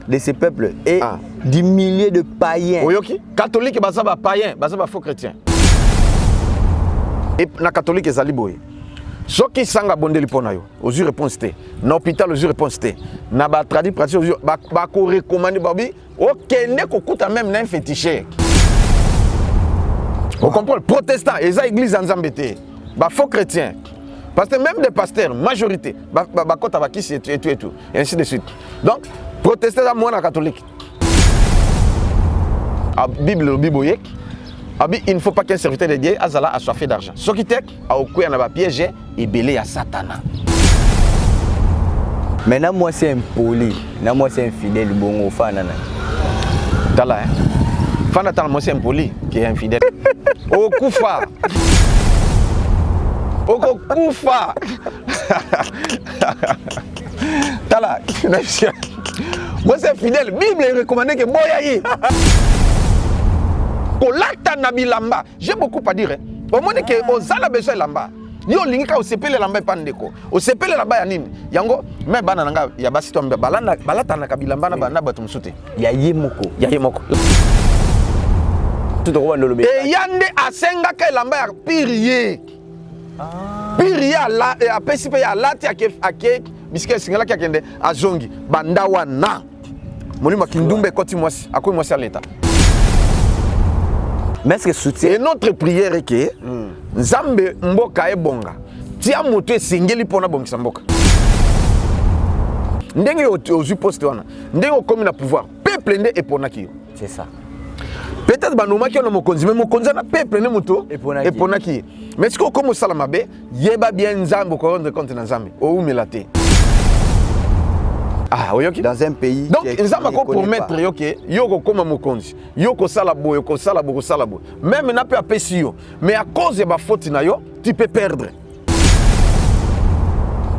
de ce peuple et du milieu de païens. Oyoki, catholique bazaba païen, bazaba faux chrétien. Et na catholique ezali boye. Soki sanga bondeli pona yo, ozu réponse té. Na hôpital ozu réponse té. Na ba tradi pratique ozu ba ko recommander babi, okende ko kuta même na féticheur. On comprend, protestant, eza église nzambe té. Ba faux chrétien. Parce que même des pasteurs, majorité, ba kota ba kisi et tout, et ainsi de suite. Donc, protestant à moi na catholique. A Bible biboyek. Il ne faut pas qu'un serviteur de Dieu azala assoiffé d'argent. Ce qui est à okuya na ba piège et belé à Satan. Maintenant moi c'est impoli, moi c'est infidèle bongo fanana. Tala hein. Fana tala moi c'est impoli qui est infidèle. Okufa. Okufa. Tala. Moi c'est fidèle. Bible recommande que boya yi. Kolata na bilamba. J'ai beaucoup à dire. Au moins que ozala besoin lamba. Yo lingika osepele lamba pandeko. Osepele lamba ya nini? Yango me bana nanga ya basi to balana balata na kabilamba na bana batu msute. Ya yemoko. Ya yemoko. Tout droit le lobe. Et yande asenga ka lamba ya pirier. Pirier la e apesi pe ya lati ake biske singala ka kende azongi banda wana. Molima kindumbe koti mwasi akoy mwasi à l'état. Mais est-ce que soutien et notre prière est que Nzambe mboka e bonga tia moto esengeli pona bongisa mboka ndenge ozu poste wana ndenge okomi na pouvoir peuple nde eponaki yo. C'est ça. Peut-être banomaki na mokonzi mais mokonzi na peuple ne moto eponaki mais ce que comme sala mabe yeba bien Nzambe ko rendre compte na Nzambe o umela te. Ah, oyoki dans un pays. Donc, ils ont encore promettre yoke yoko comme mokonzi, yoko salabo, yoko salabo, salabo. Même n'a pas apprécié yo, mais à cause de ma faute na yo, tu peux perdre.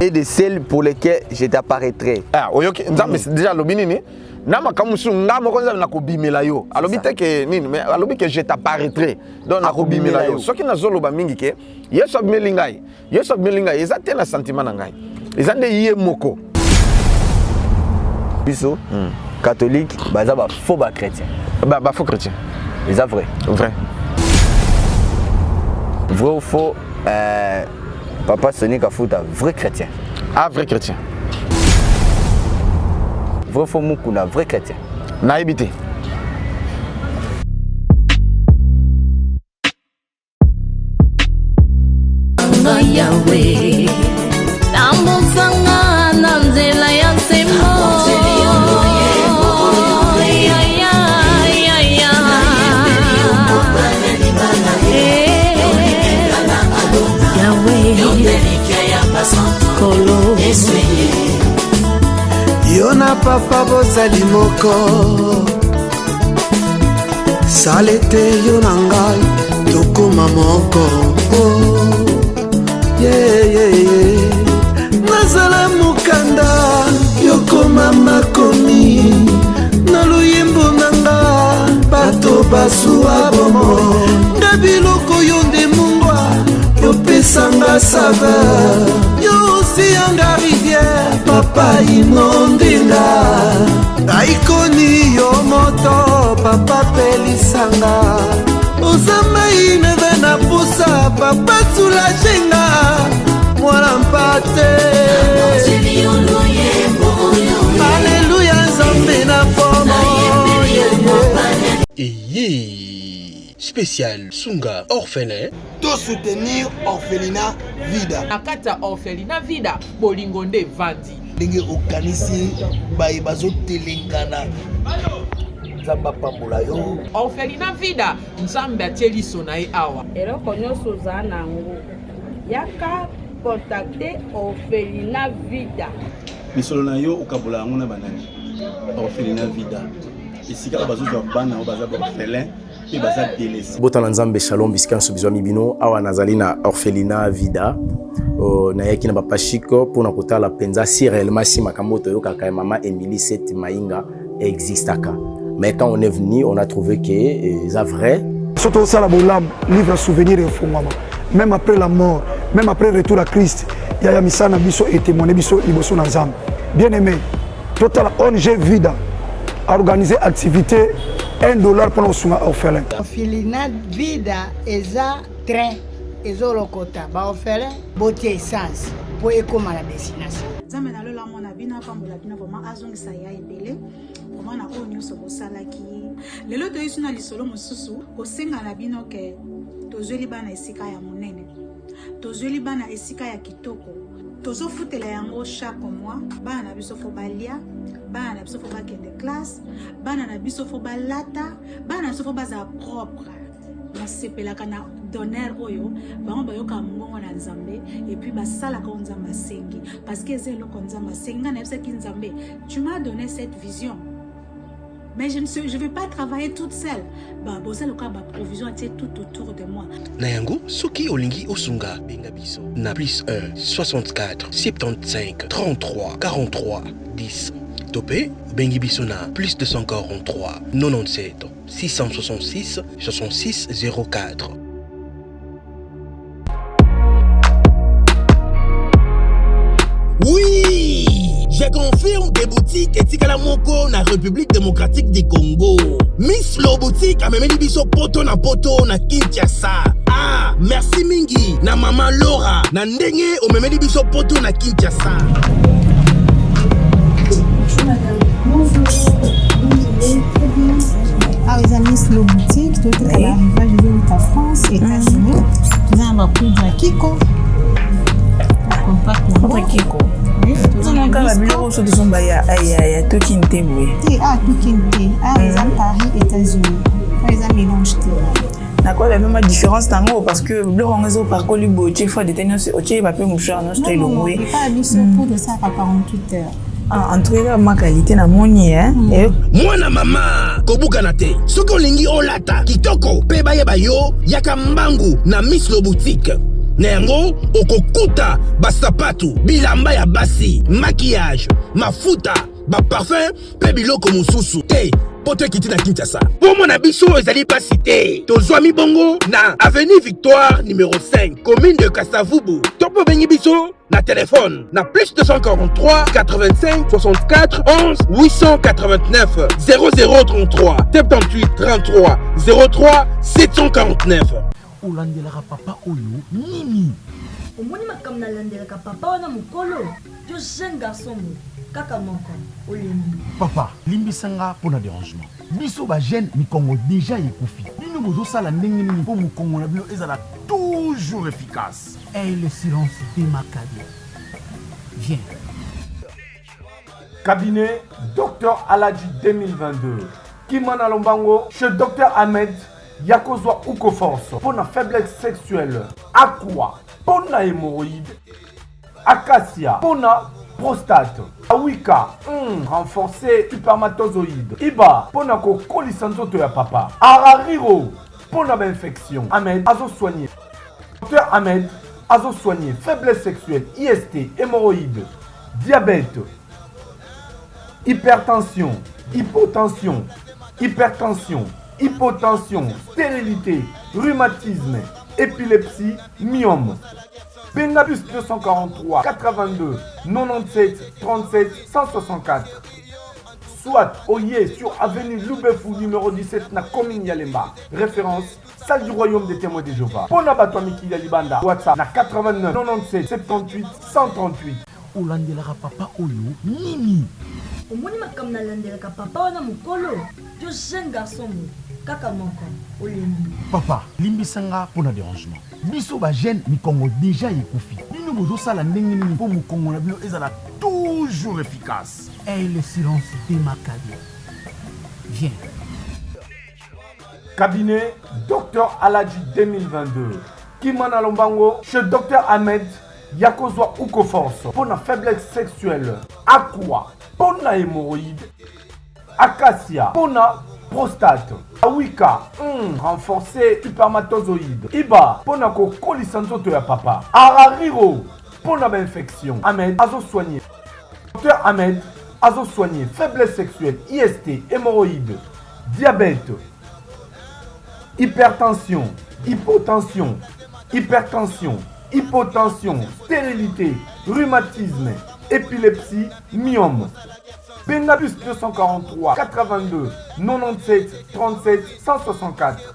Et de celles pour lesquelles je t'apparaîtrai. Ah, oyoki, nzambe c'est déjà lobinini. Na makamusu nga mokonzi na ko bimela yo. Alobite que nini, mais alobi que je t'apparaîtrai. Donc na ko bimela yo. Soki na zoloba mingi ke, yeso melingai. Yeso melingai, ezate na sentiment na ngai. Ezande yé moko. Biso catholique, baza ba faux ba chrétien. Ba faux chrétien. Les vrai. Vrai. Vrai ou faux Papa Sonic Afuta vrai chrétien. Ah vrai chrétien. Vrai ou faux Mukuna vrai chrétien. Na habité. Yahweh. Tambusanga nanzela ya Yona papa bozali moko salete yona ngai tokoma moko nazala mukanda yokoma makomi na luyembo nanga bato basuwa bomo nga biloko yo nde mungwa yopesanga saveur yo osiyanga rivière papa inondenga aikoni yo moto papa pelisanga ozamai neve na pusa papa sulajenga mwana mpate aleluya nzambe na pomo spécial Sunga orphelin. To soutenir orphelinat vida. Nakata orphelinat vida bolingonde vandi. Ndenge okanisi baye bazotelengana. Nzamba pambola yo. Orphelinat vida nzambe atieli sonae awa. Eloko nyonso oza nango. Yaka contacter orphelinat vida. Misolo na yo okabola yango na banani. Orphelinat vida. Esika bazozwa bana baza orphelin. Botana nzambe shalom bisika nsobizwa mibino awa nazali na orphelinat vida nayaki na bapashiko mpona kotala penza si réellement si makambo toyokaka mama Emily Seth Mainga existaka mais quand on est venu on a trouvé que c'est vrai surtout ça la bolam livre souvenir et fongama même après la mort même après le retour à Christ il y a misana biso et témoigner biso liboso na nzambe bien aimé total ONG vida organiser activité $1 pour nos orphelins. Orphelinat Vida eza train ezolokota ba orphelin botie essence pour ekoma la destination. Nzambe na lola mona bina pambola bina vraiment azongisa ya ebele vraiment na oyo nyonso bosalaki lelo toyesu na lisolo mosusu kosenga na bino ke tozweli bana esika ya monene tozweli bana esika ya kitoko tozofutela yango chaque mois bana na biso fo balia bana na biso fo bakende classe bana na biso fo balata bana na biso fo baza propre nasepelaka na donner oyo bango bayoka mbongo na nzambe et puis basalaka nzambe asengi parce que eza eloko nzambe asengi nga nayebisaki nzambe tu m'as donné cette vision mais je ne vais pas travailler toute seule. Boza loka ba provision était tout autour de moi. Nayango soki olingi osunga benga biso na plus 1 64 75 33 43 10 topé bengi biso na plus 243 97 666 66 04. Oui, je confirme des boutiques etikala moko na République démocratique du Congo. Miss Lo boutique a memeli biso poto na Kinshasa. Ah, merci mingi na maman Laura na ndenge o memeli biso poto na Kinshasa. Bonjour madame. Bonjour. Ah, les amis, Miss Lo boutique, tout est à l'arrivage de la France, États-Unis. Nous avons un prix de Kiko. Contre Kiko. Non, quand la bureau sur son baya, aïe, Tokinte, oui. Ah, Tokinte. Ah, les amis, Paris, États-Unis. Les amis, mélange. D'accord, la même différence tango parce que le rangeau par colibo, tu fais des tenus, tu vas pas moucher en Australie. Non, il pas habillé pour de ça à 48 heures. En tout cas, ma qualité na moni Moi na mama kobuka te. Soko lingi olata kitoko pe baye bayo yaka mbangu na Miss Lo boutique. Nengo okokuta basapatu bilamba ya basi maquillage mafuta ba parfum pe biloko mususu te poto kiti na Kinshasa. Pour mon abiso ezali pas cité. Tozwami bongo na avenue Victoire numéro 5 commune de Kasavubu. Topo bengi biso na téléphone na plus 243 85 64 11 889 0033 78 33 03 749. Olandelaka papa oyo nini omoni makambo nalandelaka papa wana mokolo yo jeune garçon kaka moko olembi papa limbisanga mpona dérangement biso bagene mikongo déjà ekufi bino bozosala ndenge nini mpo mokongo na bino ezala toujours efficace et le silence démarqué. Viens. Cabinet Dr Aladji 2022 Kimana Lombango chez Dr Ahmed Yakozwa Uko Force pour la faiblesse sexuelle, Aqua pour la hémorroïde, Acacia pour la prostate, Awika renforcé spermatozoïde, Iba pour la colisanzoto ya papa, Arariro pour la infection, Ahmed Azo soigné, Dr Ahmed Azo soigné faiblesse sexuelle, IST, hémorroïde, diabète, hypertension, hypotension, hypotension, stérilité, rhumatisme, épilepsie, myome. Bengabus 243 82 97 37 164. Soit Oye sur avenue Loubefou numéro 17 na commune Yalemba. Référence salle du royaume des témoins de Jéhovah. Pona Batwamiki Yalibanda. WhatsApp na 89 97 78 138. Olandelaka papa oyo nini omoni makambo nalandelaka papa wana mokolo yo jeune garçon kaka moko olembi papa limbisanga mpona dérangement biso bagene mikongo déjà ekufi bino bozosala ndenge nini mpo mokongo na bino ezala toujours efficace et le silence démarqué. Viens. Cabinet Dr Aladji 2022 Kimana Lombango chez Dr Ahmed Yakozwa Uko Force pour la faiblesse sexuelle, Aqua pour la hémorroïde, Acacia pour la prostate, Awika renforcé spermatozoïde, Iba pour la colisanzoto ya papa, Arariro pour la infection, Ahmed Azo soigné, Dr Ahmed Azo soigné faiblesse sexuelle, IST, hémorroïde, diabète, hypertension, hypotension, hypotension, stérilité, rhumatisme, épilepsie, myome. benga plus 243 82 97 37 164.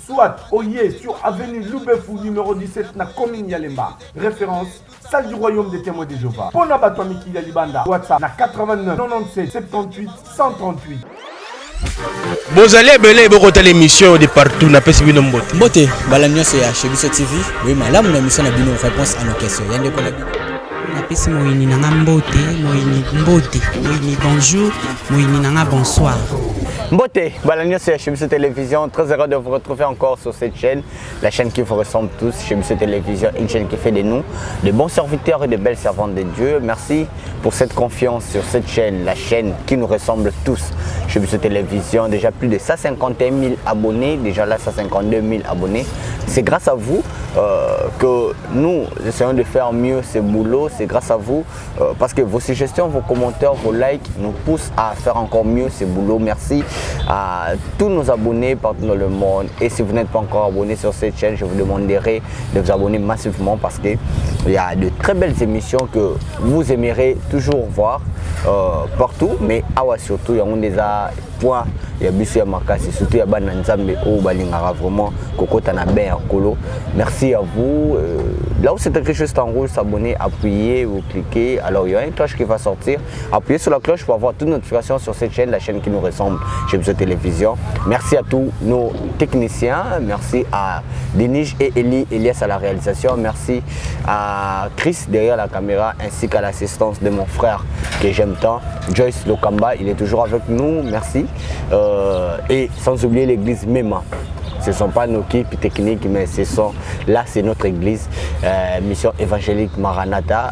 Soit Oye sur avenue Loubefou numéro 17 na commune Yalemba. Référence salle du royaume des témoins de Jéhovah. Pona Batwamiki Yalibanda. WhatsApp na 89 97 78 138. Bozali ebele bokotala émission de partout na pesi bino mbote. Mbote bala nyonso ya Chebiso TV. Oui malamu na émission na bino réponse à nos questions. Yande ko na bino. Napesi moyini nanga mbote, moyini mbote, moyini bonjour, moyini nanga bonsoir. Mbote, Balagnos c'est Chebiso Télévision, très heureux de vous retrouver encore sur cette chaîne, la chaîne qui vous ressemble tous, Chebiso Télévision, une chaîne qui fait de nous de bons serviteurs et de belles servantes de Dieu. Merci pour cette confiance sur cette chaîne, la chaîne qui nous ressemble tous, Chebiso Télévision, déjà plus de 151 000 abonnés, déjà là 152 000 abonnés. C'est grâce à vous que nous essayons de faire mieux ce boulot, c'est grâce à vous parce que vos suggestions, vos commentaires, vos likes nous poussent à faire encore mieux ce boulot. Merci à tous nos abonnés partout dans le monde, et si vous n'êtes pas encore abonné sur cette chaîne, je vous demanderai de vous abonner massivement parce qu'il y a de très belles émissions que vous aimerez toujours voir partout, mais surtout il y a des points, il y a Bissi Makasi, surtout il y a Bananzambe ou Balingara, vraiment Kokota na ben Kolo. Merci à vous. Là où c'est écrit juste en rouge, s'abonner, appuyer, vous cliquez. Alors il y a une cloche qui va sortir. Appuyez sur la cloche pour avoir toutes nos notifications sur cette chaîne, la chaîne qui nous ressemble, Chebiso Télévision. Merci à tous nos techniciens. Merci à Denis et Elias à la réalisation. Merci à Chris derrière la caméra ainsi qu'à l'assistance de mon frère que j'aime tant, Joyce Lokamba. Il est toujours avec nous. Merci. Et sans oublier l'église Mema. Ce ne sont pas nos équipes techniques, mais là c'est notre église, mission évangélique Maranatha.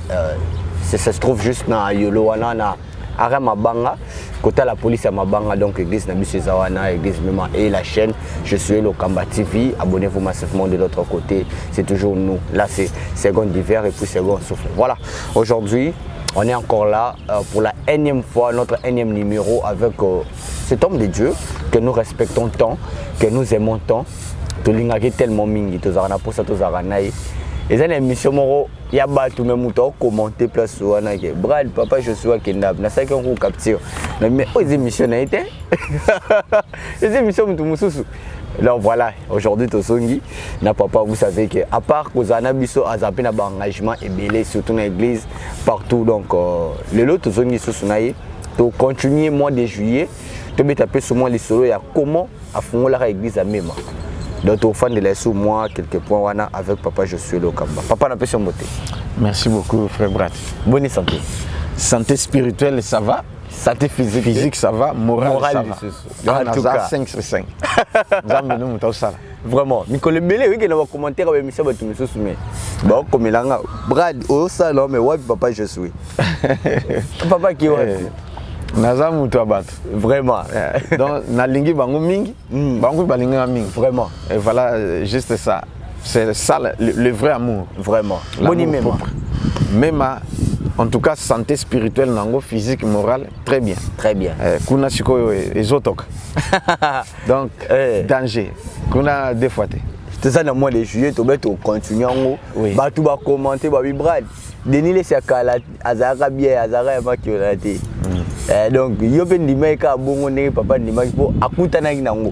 Ça se trouve juste dans Yolowana, na Ara Mabanga, côté la police à Mabanga, donc église Nabisu Zawana, église Mema et la chaîne Je suis Lokamba TV. Abonnez-vous massivement de l'autre côté, c'est toujours nous. Là c'est second d'hiver et puis second souffle. Voilà, aujourd'hui on est encore là pour la énième fois, notre énième numéro avec cet homme de Dieu que nous respectons tant, que nous aimons tant. Tolingaki tellement mingi, tozarana pour ça tozarana. Et c'est une émission moro, il y a battu même tout commenter place wana ke Brad papa je suis à Kendab, na ça qu'on capture. Mais aux émissions na été. Les émissions tout mususu. Donc voilà, aujourd'hui Tosongi, na papa, vous savez que à part Kozana Biso Azapé na engagement et belé surtout dans l'église partout, donc le lot Tosongi Susunaye, to continuer mois de juillet, to me taper sur moi les solos, il y a comment à fond la église à même. Donc au fan de la sous moi quelques points wana avec papa je suis Lokamba. Papa n'a pas son beauté. Merci beaucoup frère Brat. Bonne santé. Santé spirituelle ça va. Santé physique. Physique ça va, moral ça va. En tout cas 5 sur 5. Vraiment. Nicole Belé oui que dans commentaire avec émission bato miso soumet. Ba comme langa Brad au salon mais ouais papa je suis. Papa qui ouais. Naza mutu abato. Vraiment. Donc nalingi bango mingi, bango balinga mingi. Vraiment. Et voilà juste ça. C'est ça le vrai amour. Vraiment. Boni même. Même en tout cas santé spirituelle nango, physique, morale, très bien. Très bien. Kuna siko ezotok. Donc danger. Kuna deux fois. C'est ça dans le mois de juillet, tu vas continuer en haut. Bah tu vas commenter, bah oui Brad. Denis les sakala azara bien azara makiolate. Donc yo ben dimeka bongo ne papa dimaki po akutana nango.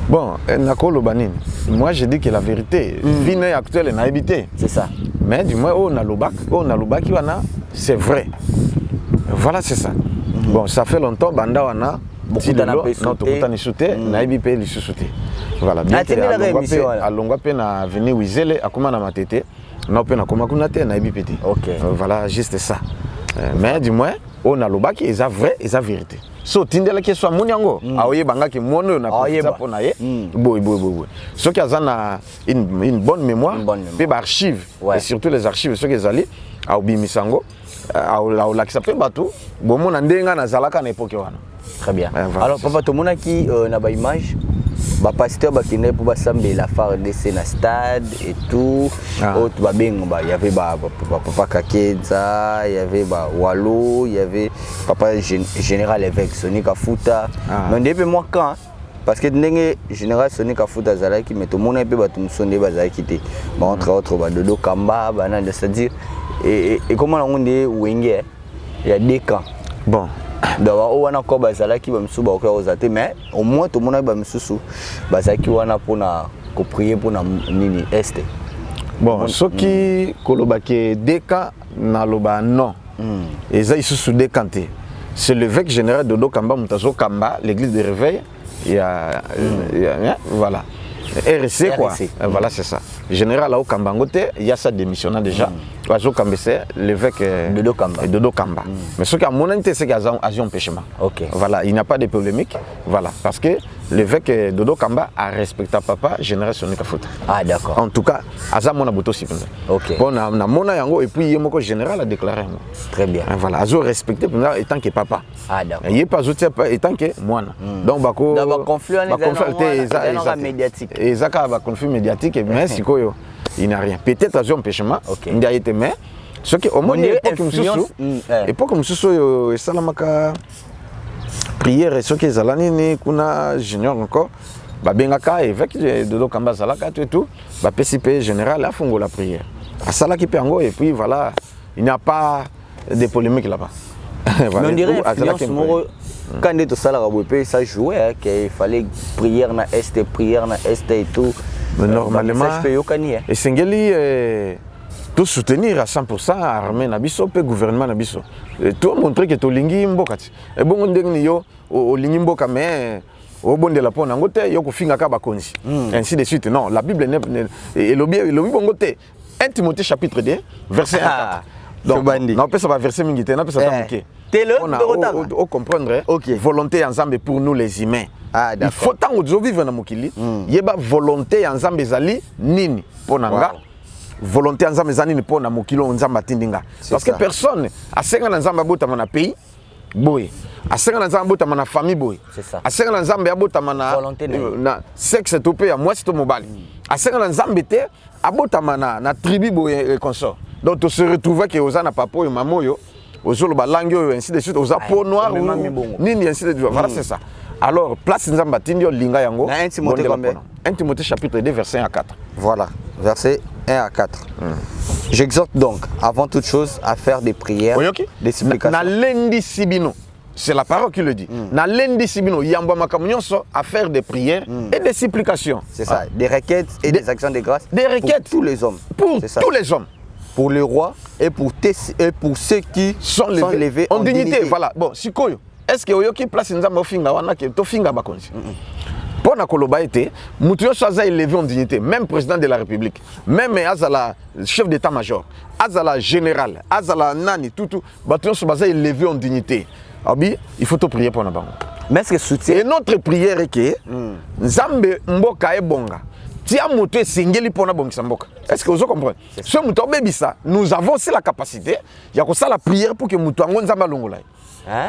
Bon, nakolo banine. Moi je dis que la vérité, vie actuelle n'a habité. C'est ça. Mais du moins on a lobaki wana, c'est vrai. Voilà c'est ça. Bon, ça fait longtemps banda wana beaucoup de sauté, na IBP li sauté. Voilà, bien que à longa pe na venir Wizele akoma na matete, na pe na koma kuna te na IBP. OK. Voilà, juste ça. Mais du moins on a lobaki eza vrai, eza vérité. So tindela ke so munyango aoye bangaki mono na pesa pona ye boy so ki azana une bonne mémoire pe ba archive et surtout les archives so ki ezali aobimisango la ki s'appelle bato bomona ndenga na zalaka na époque wana. Très bien. Alors papa to monaki na ba image ba pasteur ba kine pour ba sambe la FARDC na stade et tout autre ba bengo ba il y avait papa Kakenza, il y avait ba Walo, il y avait papa général évêque Soni Kafuta. Mais depuis moi quand parce que ndenge général Soni Kafuta zalaki mais to mona pe ba tum sonde ba zalaki te ba entre autres ba Dodo Kamba ba na c'est-à-dire et comment on dit wenge il y a des camps. Bon. Donc on a encore bazalaki ba misusu ba ko ozate mais au moins tout monde ba misusu bazaki wana pona ko prier pona nini este. Bon, ce qui kolobaki deka na loba non. Et ça isusu décanté. C'est l'évêque général de Dokamba Mutazo Kamba, l'église de réveil. Il y a voilà. RC quoi. Voilà, c'est ça. Général au Kambangote, il y a ça démissionnant déjà. Oiseau Kamba, c'est l'évêque de Dokamba. Mais ce qui a mon intérêt, c'est qu'il y a un empêchement. Voilà, il n'y a pas de polémique. Voilà, parce que l'évêque de Dokamba a respecté papa, général Sonika Foot. Ah, d'accord. En tout cas, Azam mon aboto si. Ok. Bon, on a mon yango et puis il y a mon général a déclaré. Très bien. Voilà, Azo respecté étant que papa. Ah, d'accord. Il n'y a pas étant que moi. Donc, bako. D'abord, conflit médiatique. Et ça, il y a conflit médiatique, mais si il n'y a rien. Peut-être à un empêchement, il y a été, mais ce qui au moins époque comme ce salamaka prière et ce qui est zalani kuna junior encore ba bengaka évêque de Dokamba zalaka tout ba PCP général a fongo la prière à salaki pengo et puis voilà il n'y a pas de polémique là-bas. Voilà. Mais on dirait influence moro quand on ça la webé ça jouait qu'il fallait prière na est et tout. Mais normalement, et Sengeli tout soutenir à 100% armée nabiso pe gouvernement nabiso. Tout montrer que to lingi mbokati. Et bon ndengni yo o lingi mboka mais au bon de la pona ngote yo ko finga ka bakonzi. Ainsi de suite. Non, la Bible et le bongote 1 Timothée chapitre 2 verset 1 à 4. Donc non peut ça va verser mingi te na peut ça tamké. On comprendre volonté ensemble pour nous les humains. Ah, il faut tant que vivre dans mokili, yeba volonté ensemble ezali nini ponanga. Volonté ensemble ezali nini pona mokilo nzamba tindinga. Parce que personne a senga nzamba bota na pays boy. A senga nzamba bota na famille boy. C'est ça. A senga nzamba bota na sexe topé à moi c'est to mobile. A senga nzamba te abota na tribu boy consort. Donc tu se retrouves que ozana papo et mamoyo ozolo ba langue ainsi de suite oza peau noire nini ainsi de suite. Voilà c'est ça. Alors, place Nzamba Tindio Linga Yango. 1 Timothée combien? 1 Timothée chapitre 2, verset 1 à 4. Voilà, verset 1 à 4. J'exhorte donc, avant toute chose, à faire des prières, des supplications. Na lendi sibino, c'est la parole qui le dit. Na lendi sibino, yamba makamunyoso, à faire des prières et des supplications. C'est ça, des requêtes et des actions de grâce. Des requêtes pour tous les hommes. Pour tous les hommes. Pour le roi et pour ceux qui sont élevés en dignité. Voilà, bon, si koyo. Est-ce que oyoki place nzamba ofinga wana ke to finga bakonzi pour na koloba été mutu yo soza élevé en dignité, même président de la République, même azala chef d'état-major, azala général, azala nani tout batu yo soza élevé en dignité. Abi il faut te prier pour na bango. Mais est-ce que soutien et notre prière est que nzambe mboka e bonga tia mutu esengeli pour na bongisa mboka. Est-ce que vous comprenez? Ce mutu obebisa nous avons aussi la capacité ya ko la prière pour que mutu ango nzamba longola.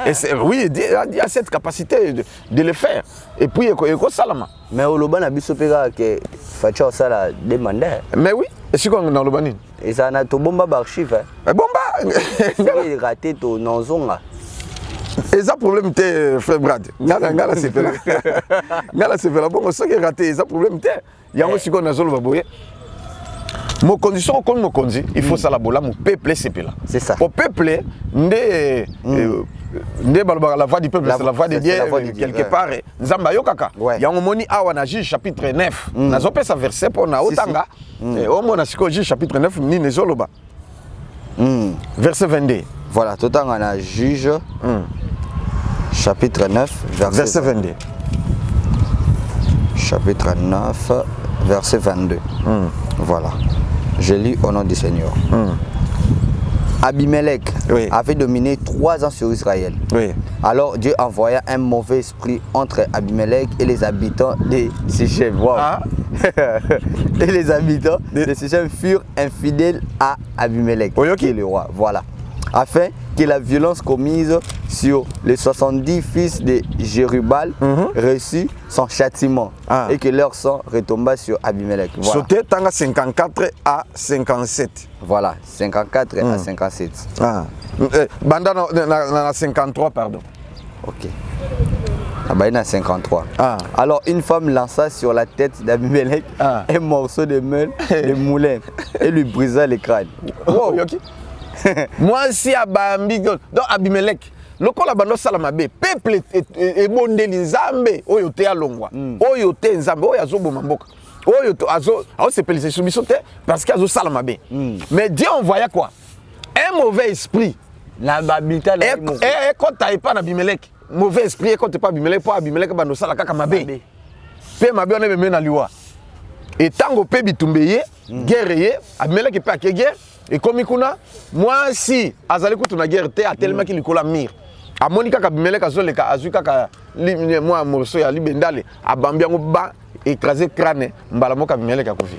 Et oui, il y a cette capacité de le faire. Et puis, il y a salama. Mais au Loban, il y a que Facha Sala demande. Mais oui, et c'est quoi dans le Loban? Et ça a tout bomba d'archives. Bomba c'est raté ton nonzonga. Et ça, problème, c'est frère Brad. Ngala, c'est fait là. Ngala, c'est fait là. Bon, ce qui est raté, ça, problème, il y a aussi qu'on a zolo baboye. Mon condition comme mon conduit, il faut ça la bola, mon peuple c'est là. C'est ça. Pour peuple, la voix du peuple, c'est la voix de Dieu quelque part. Nzamba yokaka. Il y a un moni awa na Juge chapitre 9. Na zopé sa verset pour na otanga. Et au mona siko Juge chapitre 9 ni nezoloba. Verset 22. Voilà, tout en a Juge chapitre 9 verset 22. Chapitre 9 verset 22. Voilà. Je lis au nom du Seigneur. Abimelech avait dominé 3 ans sur Israël. Alors Dieu envoya un mauvais esprit entre Abimelech et les habitants de Sichem. Wow. Et les habitants de Sichem furent infidèles à Abimelech, qui est le roi. Voilà. Afin que la violence commise sur les 70 fils de Jérubal reçut son châtiment et que leur sang retomba sur Abimelech. Voilà. Sauté tanga 54 à 57. Voilà, 54 à 57. Banda na 53, pardon. Ok. Ah bah il y a 53. Alors une femme lança sur la tête d'Abimelech un morceau de meule de moulin et lui brisa le crâne. Moi aussi à Bambi, donc Abimelech, lokola bando sala mabe peuple ebondeli nzambe oyo te alongwa oyo te nzambe oyo azoboma mboka oyo azo sepelisa subiso te parce que azo sala mabe mais Dieu envoya quoi un mauvais esprit na babita na quand t'as pas na Abimelech mauvais esprit quand t'es pas Abimelech pour Abimelech bando sala kaka mabe pe mabe on est même na liwa et tango pe bitumbeye guerre ye Abimelech pe ake guerre et comme kuna moi si azali kutu na guerre te a tellement qu'il kola mire a monika ka Abimelech azoleka azuka ka moi morceau ya libendale a bambiango ba écraser crâne mbala moka Abimelech akofi.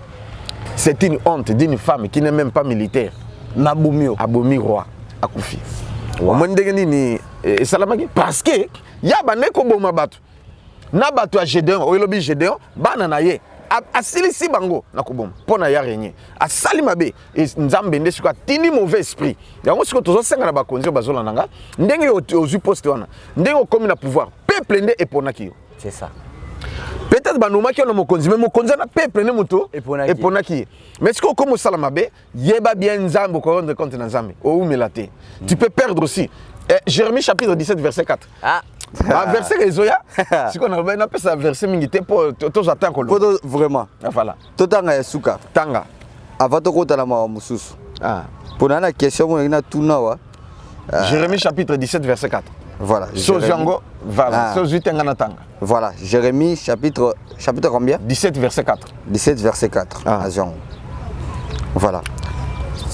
C'est une honte d'une femme qui n'est même pas militaire. Nabumio abomi roi akufi. Wow. Ni salamaki parce que ya baneko boma batu. Na batu a Gédéon, oyelobi Gédéon, bana na ye. Asilisi bango na koboma pona ya régner. Asali mabe et nzambe nde siko tini mauvais esprit. Yango siko tozo senga na bakonzi bazola nanga. Ndenge ozu poste wana. Ndenge okomi na pouvoir. Peuple nde eponaki yo. C'est ça. Peut-être banomaki on mokonzi mais mokonzi na peuple ne moto eponaki. Mais ce qu'on comme sala mabe, yeba bien nzambe ko rendre compte na nzambe. O umelaté. Tu peux perdre aussi. Jérémie chapitre 17 verset 4. Ah verset Ezoya, si on a appelé ça verset mingité pour tous attendre ko vraiment. Voilà. Totanga suka. Tanga. Avant to kota la ma mususu. Ah. Pour na question mo na tunawa. Jérémie chapitre 17 verset 4. Voilà. Sojango, voilà. Voilà. Jérémie chapitre combien? 17 verset 4. 17 verset 4. Ah. Voilà.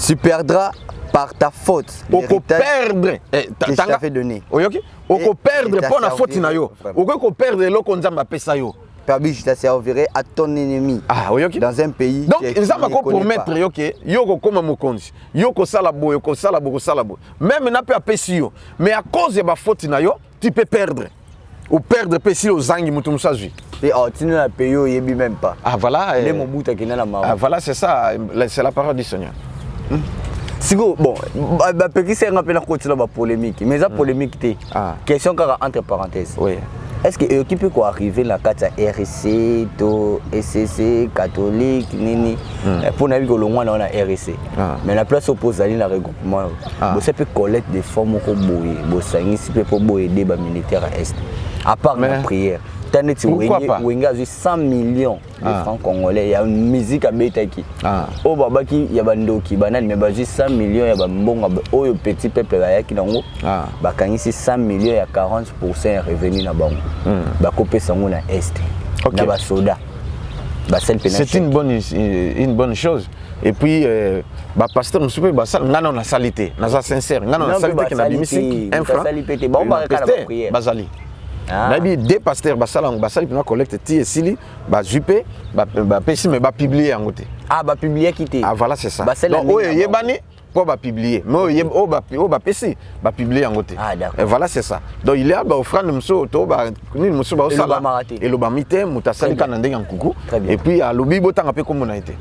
Tu perdras par ta faute. Oko perdre. Que je t'avais donné. Oyoki? Oko perdre pour la faute na yo. Oko perdre loko nzamba pesa yo. Perbi, je te servirai à ton ennemi. Ah, oui, okay. Dans un pays. Donc, ils ont promettre yoko comme mokonzi. Yoko salabo, yoko salabo, salabo. Même n'a pas pesi yo. Mais à cause de ma faute na yo, tu peux perdre. Ou perdre pesi aux zangi mutum saji. Et oh, tu n'as payé au yebi même pas. Ah voilà. Ah voilà, c'est ça, c'est la parole du Seigneur. Sigo, bon, petit c'est un peu la côté la polémique, mais la polémique t'es. Question entre parenthèses. Oui. Est-ce que qui peut quoi arriver la carte RC, to SCC, catholique, nini pour n'avoir que le moins on a RC. Mais la place oppose à la regroupement. Vous savez collecte des formes pour boyer, vous savez si peut pour boyer des militaires à est. À part la prière. Pourquoi pas? Wenga a 100 millions de francs congolais. Il y a une musique à Betaki. Au Babaki, il y a Bandoki, Banane, mais il y a 100 millions, il y a Mbonga, au petit peuple qui nango. Bakangisi 100 millions, il y a 40% revenu na bango. Bakopé sango na est. Na ba soda. C'est une bonne chose. Et puis, pasteur, nous sommes pas ça, nous avons la salité, nous sommes sincères, nous avons la salité qui n'a pas mis un franc. Bazali. Nabi deux pasteurs basala pina collecte ti esili ba jupe ba pesi mais ba publier en côté. Ah ba publier quitté. Ah voilà c'est ça. Donc oyo yebani pour ba publier. Mais oyo ba pesi ba publier en côté. Ah d'accord. Et voilà c'est ça. Donc il y a ba offrande muso to ba ni muso ba osala et lo ba mité mutasali kana ndenge nkuku et puis a lobi botanga pe comme on a été.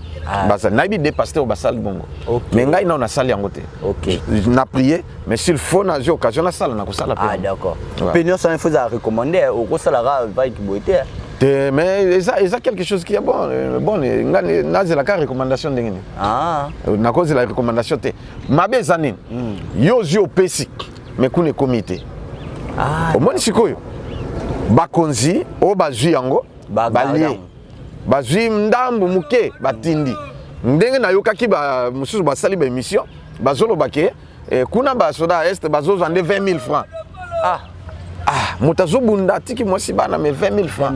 Basa nabi deux pasteurs basala bongo. Mais ngai na sali en côté. OK. Na prier mais s'il faut na j'ai occasion na sala na ko sala. Ah d'accord. Pénion ça il faut recommander au salara va qui boité. Mais il y a quelque chose qui est bon. Bon, il y a la recommandation. Ah. Na cause la recommandation. Ma bezani. Yo pesi. Mais qu'on est comité. Ah. Au moins si quoi. Bakonzi o bazui yango. Balie. Bazui ndambu muke batindi. Ndenge na yokaki ba mususu basali ba émission. Bazolo bake. Kuna ba soda est bazo vendre 20 000 francs. Ah. Ah, Moutazo Bunda, tiki moi si bana mais 20 000 francs.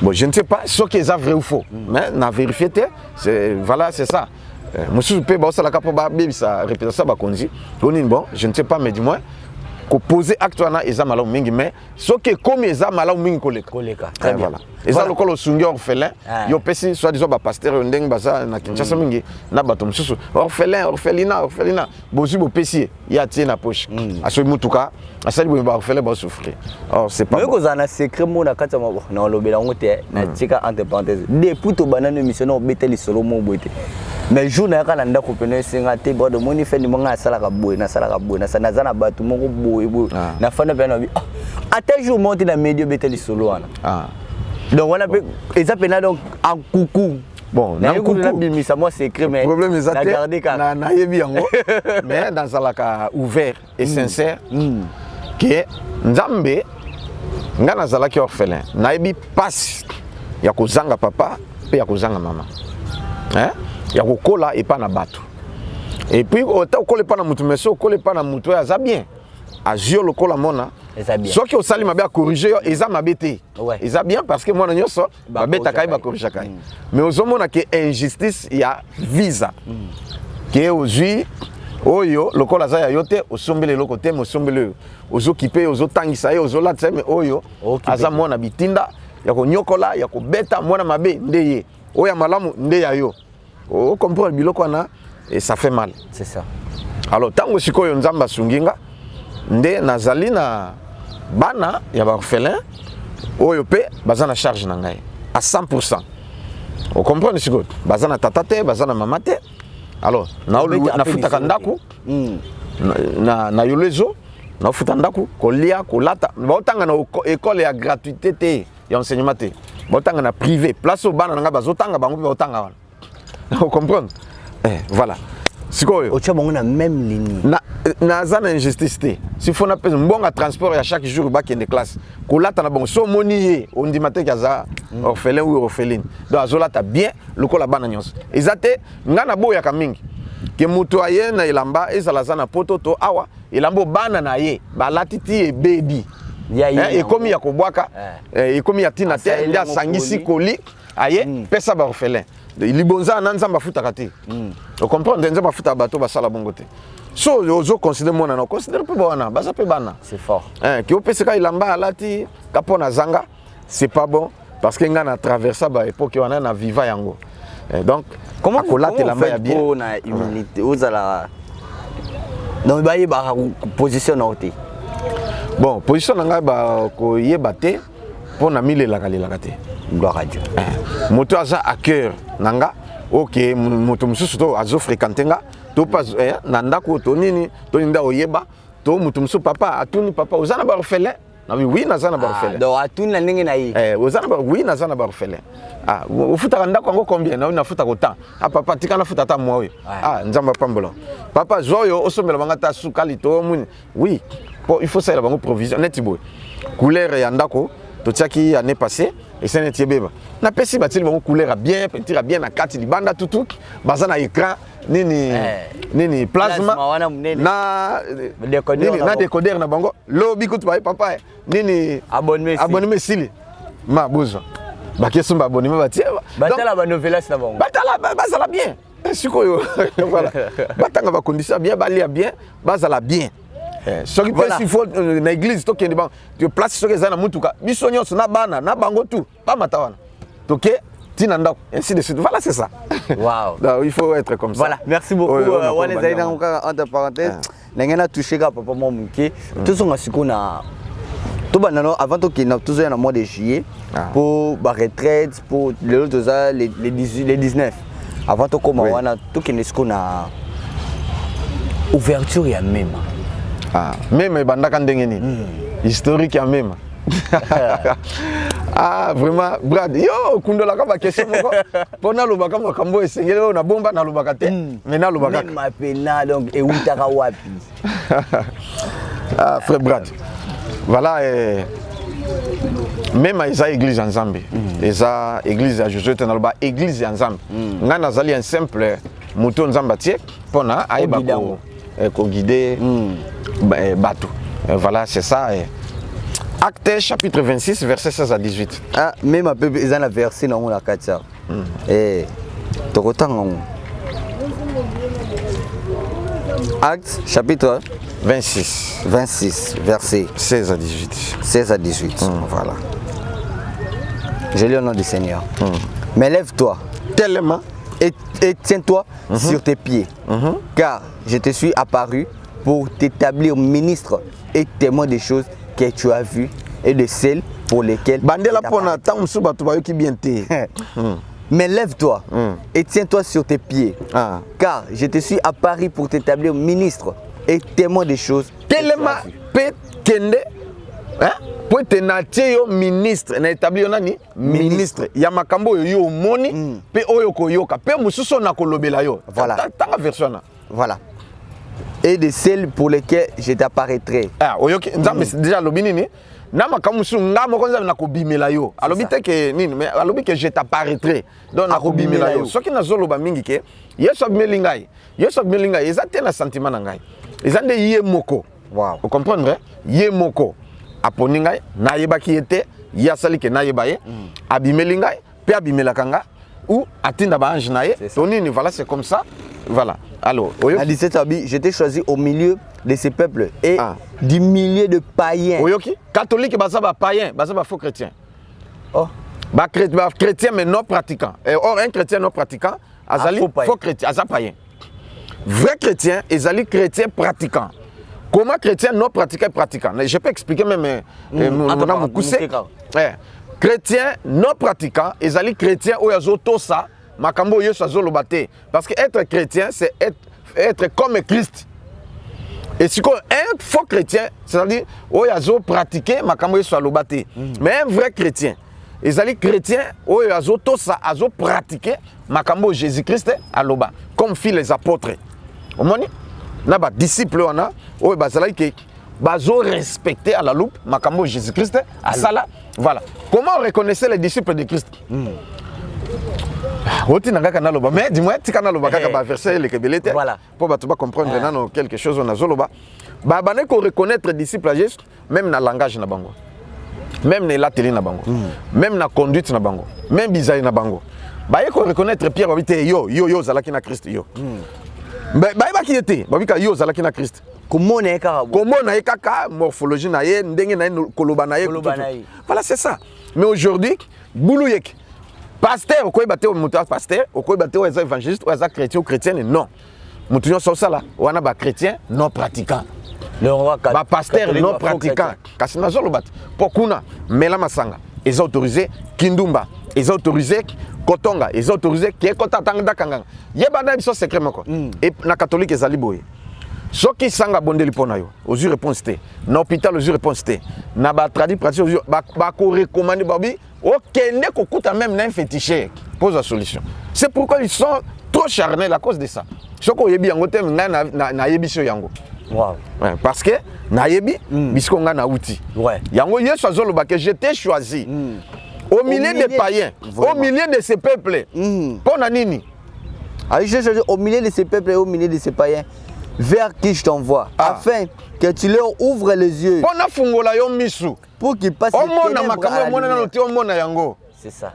Bon, je ne sais pas ce qui est vrai ou faux, mais na vérifié c'est voilà, c'est ça. Monsieur peut bosser la capa ba bibi ça répéter ça ba konzi. Bon, je ne sais pas mais dis-moi ko poser acte wana eza malamu mingi mais ce qui comme eza malamu mingi koleka. Très bien. Voilà. Eza lokolo sungi orphelin, yo pesi soit disant ba pasteur ndeng baza na Kinshasa mingi na bato mususu orphelina, bozu bo pesi ya tie na poche. Aso mutuka, asali bo ba orphelin ba souffrir. Or c'est pas. Mais ko zana secret mo na kata na lobela ngote na tika entre parenthèses. Depuis to banane mission na beteli solo mo boite. Mais jour na kana ndako pene singa te bo de moni fe ni monga sala ka boy na sana zana batu moko boy na fana bena bi ata jour monte na medio beteli solo wana. Donc on a peut donc en coucou. Bon, na coucou na bimisa moi secret mais problème est na yebi yango mais dans alaka ouvert et sincère. que nzambe nga nazalaki orphelin nayebi pasi ya kozanga papa pe ya kozanga mama ya kokola epa na bato et puis ota okola epa na mutu mais so okola epa na mutu oyo aza bien azio lokola mona soki osali mabe akorrige yo eza mabe te eza bien parce que mwana nyonso babetaka ye bakorrigeaka ye mais ozomona ke injustice ya visa ke ozwi oyo lokola aza ya yo te osombeli eloko te me osombeli oyo ozokipe ozotangisa ye ozolatisa ye me oyo aza mwana bitinda ya konyokola ya kobeta mwana mabe nde ye oyo ya malamu nde ya yo ocomprendre biloko wana et ça fait mal c'est ça alors tango sikoyo nzambe asungi nga nde nazali na bana ya baorphelin oyo pe baza na charge na ngai à 100%. Vous comprenez sikoyo baza na tata te baza na mama te alors nafutaka ndako na yolezo nafuta ndako kolia kolata baotanga na école ya gratuité te ya enseignement te baotanga na privé place au bana nga bazotanga bango baotanga wana vous comprenez voilà sikoyo ocha bango na même ligne naza na injustice te si fona pesa mbonga transport ya chaque jour bakende classe kolata na bango so moni ye ondima te kaza orphelin ou orpheline donc azolata bien lokola bana nyonso ezate nga na boyaka mingi ke mutu aye na elamba ezala za na poto to awa elamba bana na ye balati ti ebebi ekomi ya kobwaka ekomi ya tina te nde asangisi koli aye pesa ba orphelin libonza na nzamba futaka te o comprendre nzamba futa bato basala bongo te so ozo considère mona na considère pe bana baza pe bana c'est fort ki opeseka ilamba alati kapona zanga c'est pas bon parce que nga na traversa ba époque wana na viva yango donc comment akolate la main bien pour na humilité ozala donc ba yeba position na ote bon position na nga ba ko yeba te pour na milela te gloire à Dieu moto aza à cœur nanga OK moto mususu to azo fréquenter nga to pas na ndako to nini to nda oyeba to moto mususu papa atuni papa ozana ba orphelin na oui nazana ba orphelin donc atuni na ndenge na ye ozana ba oui nazana ba orphelin ufuta ndako ngo combien na unafuta ko temps papa tika na futa ta moi nzamba pambolo papa zoyo osomela banga ta sukali to muni oui il faut ça la bango provision netibo couleur ya ndako to tiaki année passée et c'est net beba na pesi batil bango couleur bien peinture bien na kati libanda tutu baza na écran nini plasma na décodeur na bango lobi kutu ba papa nini abonnement sili ma bozo bakeso ba abonnement batie batala ba novelas na bango batala bazala bien sikoyo voilà batanga ba condition bien balia bien bazala bien ce qui passe il faut na église to kende ba tu place ce que za na mutuka biso nyonso na bana na bango tout pas matawana toke tina ndako ainsi de suite voilà c'est ça waouh donc il faut être comme ça voilà merci beaucoup wana zaina entre parenthèses nangena toucher ka papa mo muke tout son asiko na tout banano avant to kina tout ça na mois de juillet pour ba retraite pour les autres les 19 avant to koma wana to kina siko na ouverture ya même même bandaka ndenge nini historique ya même vraiment Brad yo kundola ka ba question moko pona lobaka makambo esengeli na bomba na lobaka te mais na lobaka même apena donc e utaka wapi frère Brad voilà même eza église ensemble eza église ya Jésus na loba église ensemble nga nazali un simple moto nzamba tie pona ayeba ko guider bateau. Voilà, c'est ça. Actes chapitre 26, verset 16 à 18. Même un peu, ils ont la verset dans la 4. Et Actes chapitre 26, verset 16 à 18. 16 à 18, voilà. Je lis au nom du Seigneur. Mais lève-toi tellement et tiens-toi sur tes pieds, car je te suis apparu pour t'établir ministre et témoin des choses que tu as vues et de celles pour lesquelles mais lève-toi et tiens-toi sur tes pieds, car je te suis apparu pour t'établir ministre et témoin des choses que tu as vues. Pour te natie yo ministre na établir nani ministre ya makambo yo moni pe oyo koyoka pe mususo na kolobela yo voilà tanga version na voilà et de celles pour lesquelles je t'apparaîtrai. Ah, oyoki, nzambe déjà lobi nini? Na makambo musu nga moko nzambe nakobimela yo. Alobi te ke nini, mais alobi que je t'apparaîtrai. Donc nakobimela yo. Soki nazoloba mingi ke Yesu abimeli ngai. Yesu abimeli ngai, eza te na sentiment na ngai. Eza nde ye moko. Wow. Vous comprenez? Ye moko. Aponi ngai, nayebaki ete, ye asali ke nayeba ye, abimeli ngai, pe abimela kanga, ou atinda ba ange na ye. Tonini, voilà, c'est comme ça. Voilà. Alors, à 17 abi, je t'ai choisi au milieu de ces peuples et du milieu de païens. Oyoki, catholique, bah ça va païen, bah ça va faux chrétien. Oh. Bah chrétien mais non pratiquant. Or un chrétien non pratiquant, azali faux chrétien, azali païen. Vrai chrétien, azali chrétien pratiquant. Comment chrétien non pratiquant et pratiquant? Je peux expliquer même mon coussé. Chrétien non pratiquant, azali chrétien ou yazo tosa. Makambo Yesu azolobate. Parce que être chrétien, c'est être comme Christ. Et si un faux chrétien, c'est-à-dire, il a pratiqué Makambo Yesu azolobate. Mais un vrai chrétien, ils allaient chrétiens, il a pratiqué Makambo Jésus-Christ aloba. Comme fit les apôtres. Vous voyez? Il y a des disciples, il y a respecté à la loupe Makambo Jésus-Christ à Sala. Voilà. Comment on reconnaissait les disciples de Christ? Mais dis-moi, tu as verset le kebelete pour comprendre quelque chose on a zoloba. Ba ko reconnaître disciple Jésus même dans langage na bango. Même dans la télé na bango. Même dans conduite na bango. Même bizarre na bango. Ba ko reconnaître Pierre babite yo zalaki na Christ yo. Ba ki était babika yo zalaki na Christ. Comment na ekaka morphologie na ye ndenge na koloba na ye. Voilà c'est ça. Mais aujourd'hui boulou yek pasteur, au batté au moteur pasteur, au batté aux évangélistes, aux chrétiens ou chrétiennes, non. Moutounion sur ça là, on a des chrétiens non pratiquants. Le roi pasteur non pratiquant. Kasina zolo bat. Pokuna, Mela Masanga, ils ont autorisé Kindumba, ils ont autorisé Kotonga, ils ont autorisé Kiekota Tangda Kanganga. Yebana biso secret moko. Et na catholique ezali boye. Soki sanga bondeli pona yo, aux réponse té. Na hôpital aux réponse té. Na ba tradi pratique ba ko recommander babi. Ok, n'est qu'au même d'un féticheur pose la solution. C'est pourquoi ils sont trop charnels à cause de ça. Ce qu'on yebi yango tem na yebi so yango. Wow. Ouais, parce que na yebi bisko nga na outil. Ouais. Yango yeso azolo ba que j'étais choisi. Au milieu des païens, au milieu de ces peuples. Pona nini? Ah, j'ai choisi au milieu de ces peuples et au milieu de ces païens vers qui je t'envoie afin que tu leur ouvres les yeux. Pona fungola yo misu. Pour qu'ils passent les ténèbres à la lumière. C'est ça.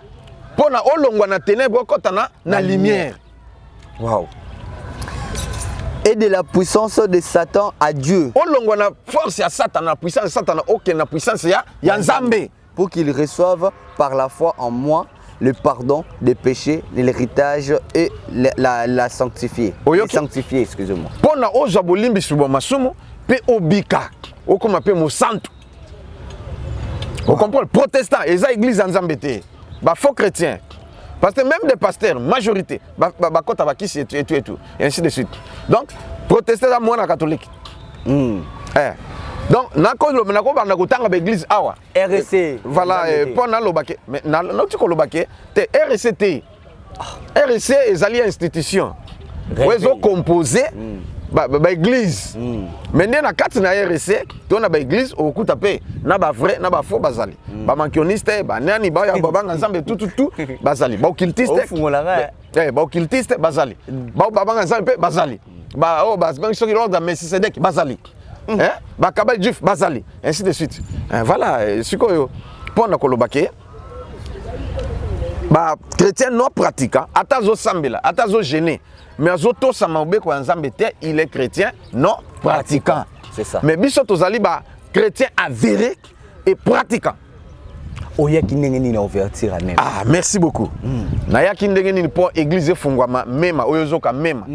Pour na olongwa na ténèbres kotana na lumière. Wow. Et de la puissance de Satan à Dieu. Olongwa na force ya Satan, na puissance Satan, aucune na puissance ya Nzambe. Pour qu'ils reçoivent par la foi en moi le pardon des péchés, l'héritage et la sanctifier. Sanctifier, excusez-moi. Pour na ozabolimbi subo masumu pe obika. Okoma pe mo santo. Vous comprenez? Protestants, ils ont l'église en Zambété. Bah, faux chrétiens. Parce que même des pasteurs, majorité, et tout. Et ainsi de suite. Donc, protestants, c'est moins catholique. Donc, l'église awa. RSC. Voilà, pour na lobake. Mais na tu lobake, RSC. RSC est allié institution. Ils ont composé. Ba église. Maintenant na kati na RSC, to na ba église au coup tapé, na ba vrai, na ba faux bazali. Ba mankioniste, ba nani ba ya babanga nzambe tout bazali. Ba occultiste. Ba occultiste bazali. Ba babanga nzambe bazali. Ba oh ba soki l'ordre de Melchisedec bazali. Ba kabal juif bazali. Ainsi de suite. Voilà, sikoyo pona kolobake. Ba chrétien non pratiquant, atazo sambela, atazo gêné. Mais Azoto Samaoube il est chrétien non pratiquant. C'est ça. Mais biso tozali ba chrétien avéré et pratiquant. Oya kindengeni na ouverture même. Ah, merci beaucoup. Na ya kindengeni pour église fungwama mema oyozoka mema.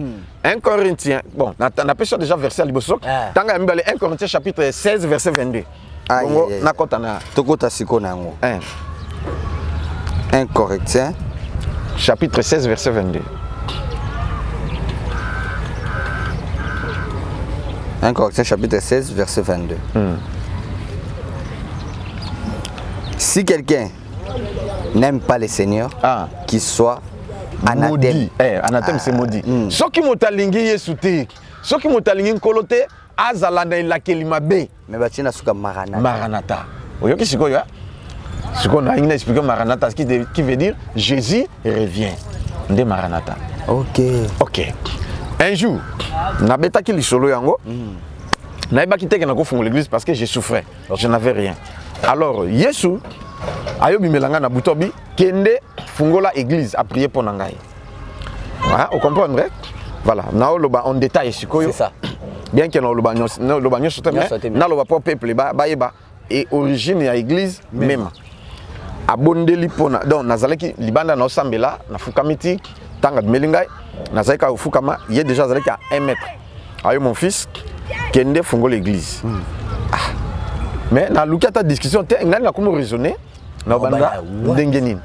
1 Corinthiens. Bon, na pêche déjà verset liboso. Tanga ya mbale 1 Corinthiens chapitre 16 verset 22. Bongo na kota na tokota siko na ngo. 1 Corinthiens chapitre 16 verset 22. 1 Corinthiens chapitre 16 verset 22. Si quelqu'un n'aime pas le Seigneur, qu'il soit anathème. Anathème c'est maudit. Ce qui m'a lingué Yesu te, soki moto alingi nkolo te azala na elakeli mabe mais batina suka maranata maranata oyoki sikoyo sikoyo na ngi expliquer maranata qui veut dire Jésus revient nde maranata. OK un jour nabetaki lisolo yango naibaki teke na kofungola l'église parce que je souffrais je n'avais rien alors Yesu ayobi melanga na butobi kende fungola église a prier pour ngai. Ah, vous comprenez? Voilà, en détail c'est ça. Bien que loba nyonso te na loba pour peuple ba et origine ya église même. Abondeli pona donc nazalaki libanda na osambela na fukamiti tanga melingai nazalika fukama il est déjà zalaki à 1 mètre. Ayo mon fils kende fungola l'église. Mais na lukata discussion te ngani na komo raisonner na banda ndengenini.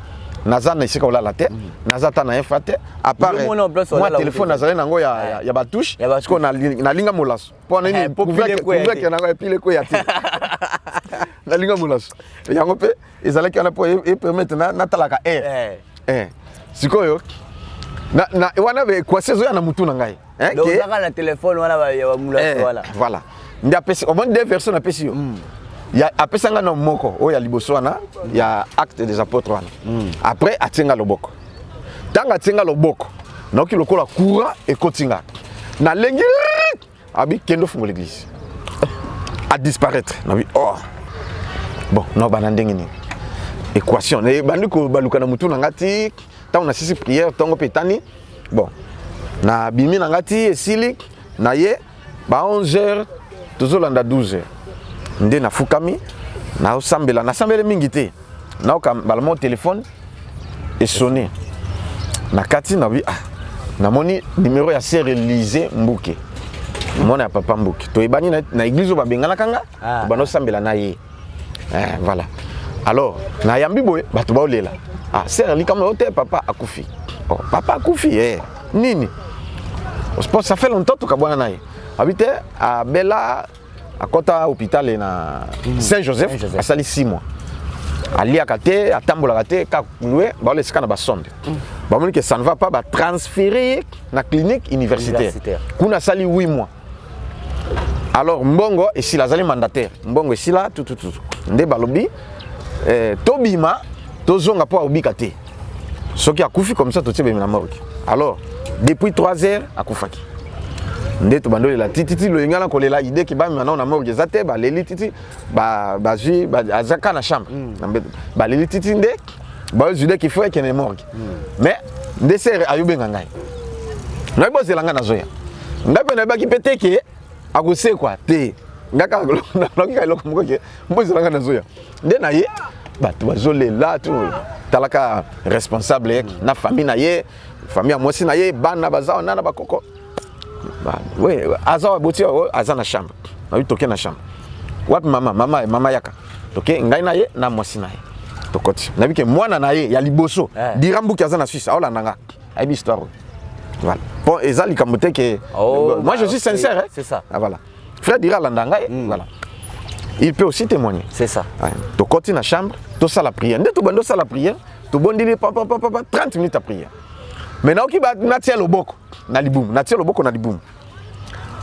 Naza na isika la tête, naza ta na infate à part moi téléphone nazale nango ya ba touche parce qu'on a linga molaso pour nini pouvait que na pile ko ya te na linga molaso yango pe ezalaki na po et permettre na talaka sikoyo na wana be kwa saison ya na mutu na ngai donc zaka na téléphone wana ya ba molaso wala voilà ndia pesi au moins deux versions na pesi yo ya apesanga na moko o ya liboso wana ya acte des apôtres wana après atenga loboko tanga atenga loboko noki lokola courant et kotinga na lengi abi kendo fungo l'église a disparaître na bi oh bon no banandenge ni équation ne bandiko baluka na mutu na ngati tant na sisi prière tongo petani bon na bimi na ngati esili na ye ba 11h tozolanda 12h nde na fukami na osambela na sambele mingi te na okambala mon téléphone et sonné na kati na bi na moni numéro ya sœur Élysée Mbuke mona ya papa Mbuke to ebani na église ba bengana kanga bano sambela na ye voilà alors na yambi boye bato ba olela sœur li comme hotel papa akufi papa akufi nini ça fait longtemps to kabwana na ye habite à Bella à kota hôpital na Saint-Joseph a sali 6 mois ali akate atambola kate ka loué ba le skana ba sonde ba moni que ça ne va pas ba transférer na clinique universitaire kuna sali 8 mois alors mbongo et si la zali mandataire mbongo et si là tout nde balobi tobima tozonga po obikate soki akufi comme ça to tibe na morgue alors depuis 3 heures akufaki ndeto bandoli la titi lo ngala ko lela idée ki ba maintenant na morgue zate ba leli titi ba ji ba azaka na chambre ba leli titi nde ba idée ki faut que na morgue mais ndesere ayube ngai na bo zelanga na zoya ngape na ba ki peteke akose kwa te ngaka na loki loko moko ke mbo zelanga na zoya nde na ye bato bazolela tu talaka responsable na famille na ye famille amosi na ye bana bazao nana bakoko oui aza boti aza na chambre na yu toke na chambre wapi mama yaka toke ngai na ye na mosi na ye tokoti na bike mwana na ye ya liboso dirambu ki aza na Suisse aola nanga aibi histoire voilà bon ezali kamote que moi je suis sincère c'est ça voilà frère dira landanga voilà il peut aussi témoigner c'est ça tokoti na chambre to sala prière nde to bando sala prière to bondili papa 30 minutes à prière maintenant qui ba na tia loboko na libum na tia loboko na libum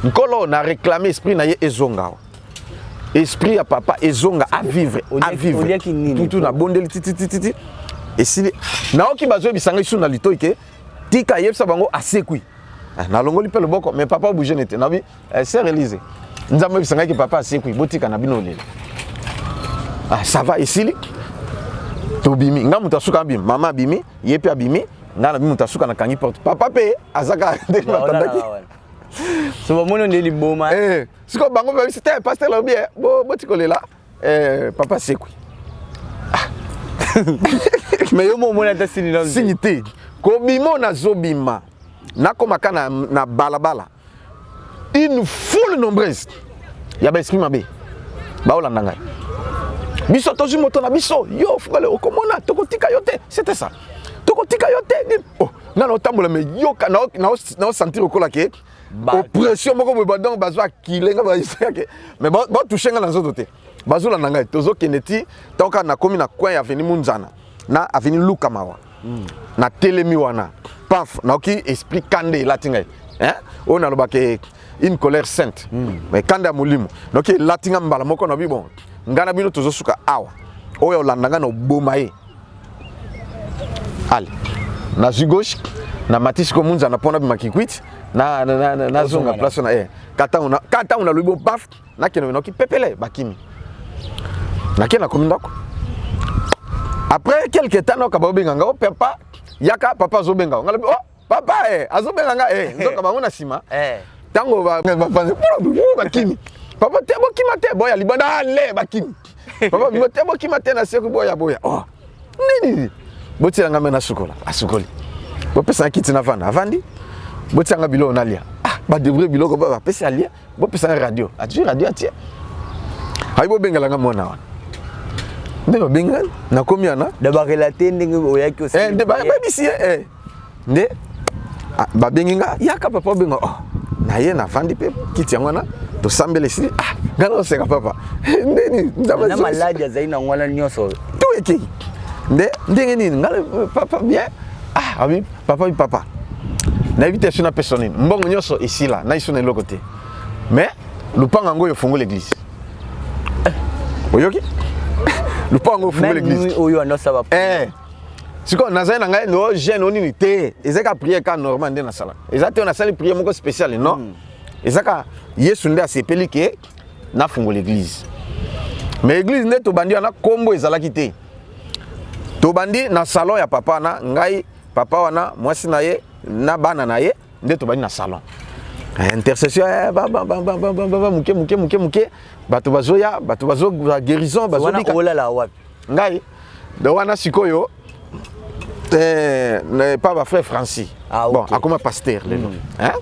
nkolo na réclamer esprit na ye ezonga esprit ya papa ezonga à vivre tout na bondeli titi et si na oki bazo bisanga isu na lito ike tika yebsa bango asekui na longoli pe loboko mais papa bouger nete na bi sœur Élysée nzambe bisanga ki papa asekui botika na bino lela ça va ici to bimi ngamu tasuka bimi mama bimi yepe abimi ngana bimi tasuka na kangi porte papa pe azaka de matandaki so bomono ndeli boma siko bango ba c'était pasteur lo bien bo tikolela papa sekui mais yo mo mona ta sinité ko bimo na zobima na komaka na balabala une foule nombreuse ya ba esprit mabe ba olanda ngai biso tozi moto na biso yo fungale okomona tokotika yote c'était ça tokotika yote na no tambola me yoka na sentir okola ke oppression moko bo donc bazwa kilenga ba isake mais ba toucher nga na zoto te bazula na ngai tozo keneti toka na komi na coin ya avenue Munzana na avenue Lukamawa na telemi wana paf na oki esprit kande latinga hein on a une colère sainte mais kanda molimo donc latinga mbala moko na bi bon ngana bino tozo suka awa oyo landanga no bomaye allez na gauche na matisi ko munza na pona bi makikwit na zonga place na kata una lubo paf na keno no ki pepele bakimi na kena komindako après quelques temps no ka bobenga ngo papa yaka papa zobenga ngala oh papa azobenga nga ndoka bango na sima tango ba bakimi papa te bokima te boya libanda le bakimi papa te bokima te na seku boya oh nini botsela nga mena sukola asukoli bopesa kiti na vanda avandi botsanga bilo nalia ba devrait bilo ko ba pesa alia bopesa radio atu radio atie hayibo bengala nga mona wana ndeba benga na komiana de ba relater ndenge oyaki aussi de ba bisi nde ba benga yaka papa benga oh na ye na vandi pe kiti ngwana to sambele si ngana seka papa ndeni ndama na maladi zaina ngwana nyoso to eki ndenge nini ngala papa bien abi papa na éviter sur na personne mbongo nyoso ici là na iso na l'autre côté mais lupanga ngo yo fongo l'église oyoki lupanga ngo fongo l'église oyo no saba siko nazaina ngai no jeune onini te ezaka prière ka normal nde na sala ezate na sala prière moko spéciale non ezaka yesu nde asepeli ke na fongo l'église mais église nde to bandi na kombo ezalaki te to bandi na salon ya papa na ngai papa wana mwasi na ye na bana na ye nde to bandi na salon intercession muke bato bazoya bato bazo guérison bazobika olala wapi ngai do wana sikoyo pas ba frère Francis bon akoma pasteur lelo hein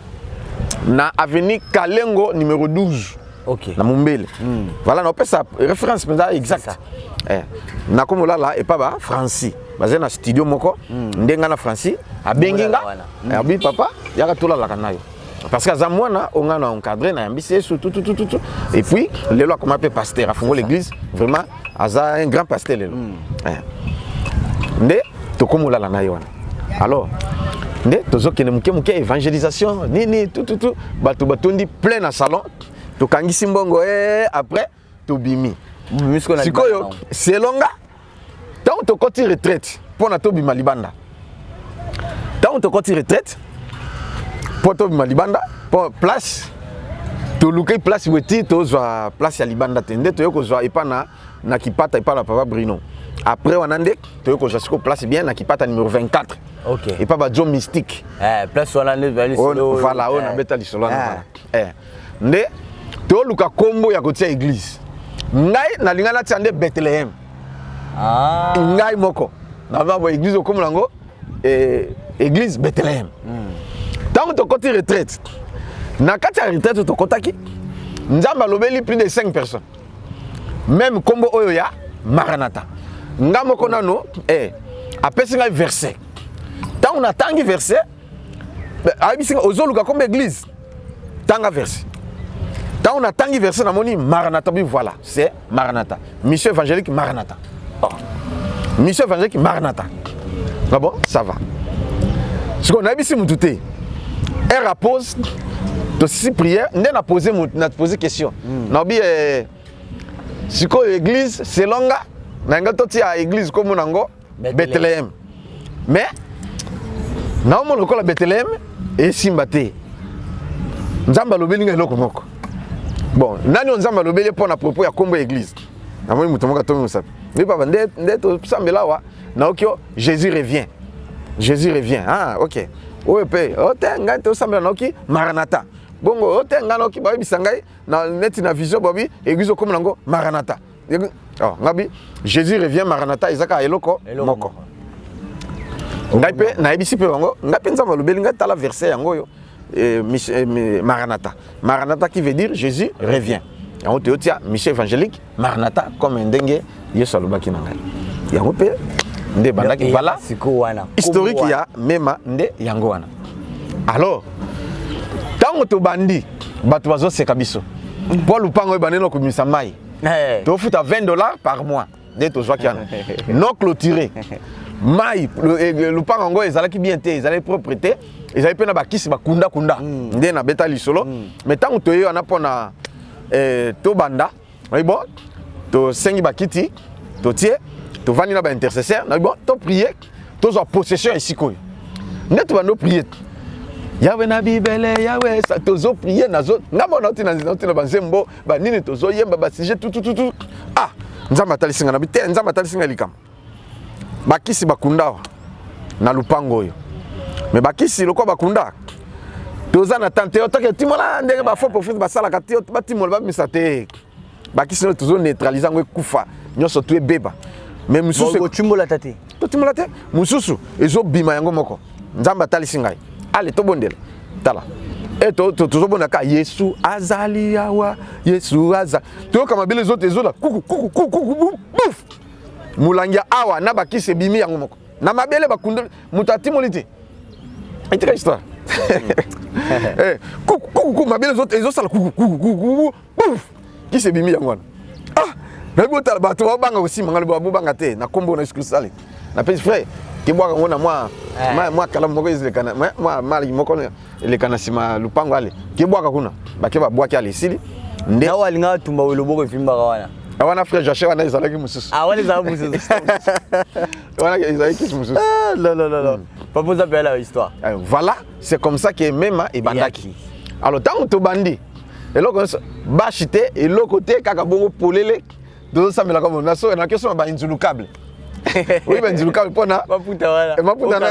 na avenue Kalengo numéro 12 OK na Mumbele voilà na pesa référence mais exact na komola là et pas ba Francis bazé na studio moko ndenga na Francis abenginga abi papa yaka tola la kanayo parce que za mwana onga na encadré na yambisi tout et puis lelo comme appelé pasteur a fongo l'église vraiment aza un grand pasteur lelo nde to komola la nayo alors nde tozo kene muke évangélisation nini tout bato batondi plein na salon to kangisi mbongo après to bimi sikoyo selonga tant to koti retraite pour na to bima libanda tant to koti retraite pour to bima libanda pour place to lukai place weti to zwa place ya libanda tende to yoko zwa ipana na kipata ipana papa Bruno après wanande to yoko zwa siko place bien na kipata numéro 24 OK et pas ba John Mystique place wanande vali solo voilà on a beta solo nde to luka kombo ya kotia église ngai na lingana tiande Bethlehem ngai moko na ba église okomo lango église Bethlehem tant to côté retraite na kati ya retraite to kotaki nzamba lobeli plus de 5 personnes même kombo oyo ya Maranatha nga moko nano apesi ngai verset tant on atangi verset abisinga ozoluka comme église tanga verset tant on atangi verset na moni Maranatha bi voilà c'est Maranatha mission évangélique Maranatha mission évangélique Maranatha ah bon ça va ce qu'on a ici mututé elle repose to si prière n'a posé question na bi siko église c'est longa na nga toti à église comme nango Bethlehem mais na mo lokola Bethlehem et simbate nzamba lobeli nga eloko moko bon nani nzamba lobeli pour na propos ya kombo église na mo muto moka to musa mais papa nde to sambela wa na okyo Jésus revient OK o pe o te nga to sambela na oki Maranatha bongo o te nga na oki ba bisangai na neti na vision bobi église comme nango Maranatha ngabi Jésus revient Maranatha ezaka eloko moko ngai pe na ebisi pe bango ngai pe nzamba lobeli ngai tala verset yango yo Maranatha qui veut dire Jésus revient yango te otia mission évangélique Maranatha comme ndenge Yesu alobaki na ngai yango pe nde bandaki voilà historique ya mema nde yango wana alors tango to bandi bato bazoseka biso po lupango ebandeli na komimisa mai tofuta $20 par mois nde tozwaki wana non clôturé mai lupango yango ezalaki bien te ezalaki propreté ezali pe na bakisi bakunda nde na beta lisolo mais tango toye wana pona to banda bon to sengi bakiti to tie to vani na ba intercesseur na bon to prier to zo possession ici koy net bando prier Yahweh na bibele Yahweh sa to zo prier na zo ngamo na tina banzembo ba nini to zo yemba ba sujet tout ah nzamba talisinga na bite nzamba talisinga likam bakisi bakunda na lupango yo mais bakisi loko bakunda toza na tante yo take timola ndenge ba faux prophète basala ka tio batimola ba misate bakisi no tozo neutraliser ngo kufa nyoso tu ebeba mais mususu ko timola tate to timola te mususu ezo bima yango moko nzamba talisinga ale to bondela tala eto tozo bona ka Yesu azali yawa Yesu aza to kama bile zote ezola kuku mulangia awa na bakisi bimi yango moko na mabele bakunda mutatimolite etika histoire kuku mabele zote ezosala kuku qui se bimi yango ah na botala bato banga aussi mangalo babanga te na kombo na Jésus sale na petit frère ki bwaka ngona moi kala moko ezekana moi mali moko elekana sima lupango ale ki bwaka kuna bake ba bwaki ale sili nde awalinga tumba weloboko vimba wana awana frère Joshé wana ezalaki mususu wana ezalaki mususu wana ezalaki mususu non pas poser belle la histoire voilà c'est comme ça que même et bandaki alors tant to bandi eloko bachite eloko te kaka bongo polele do samela comme na so na question ba inzulukable oui ba inzulukable pona maputa wala maputa na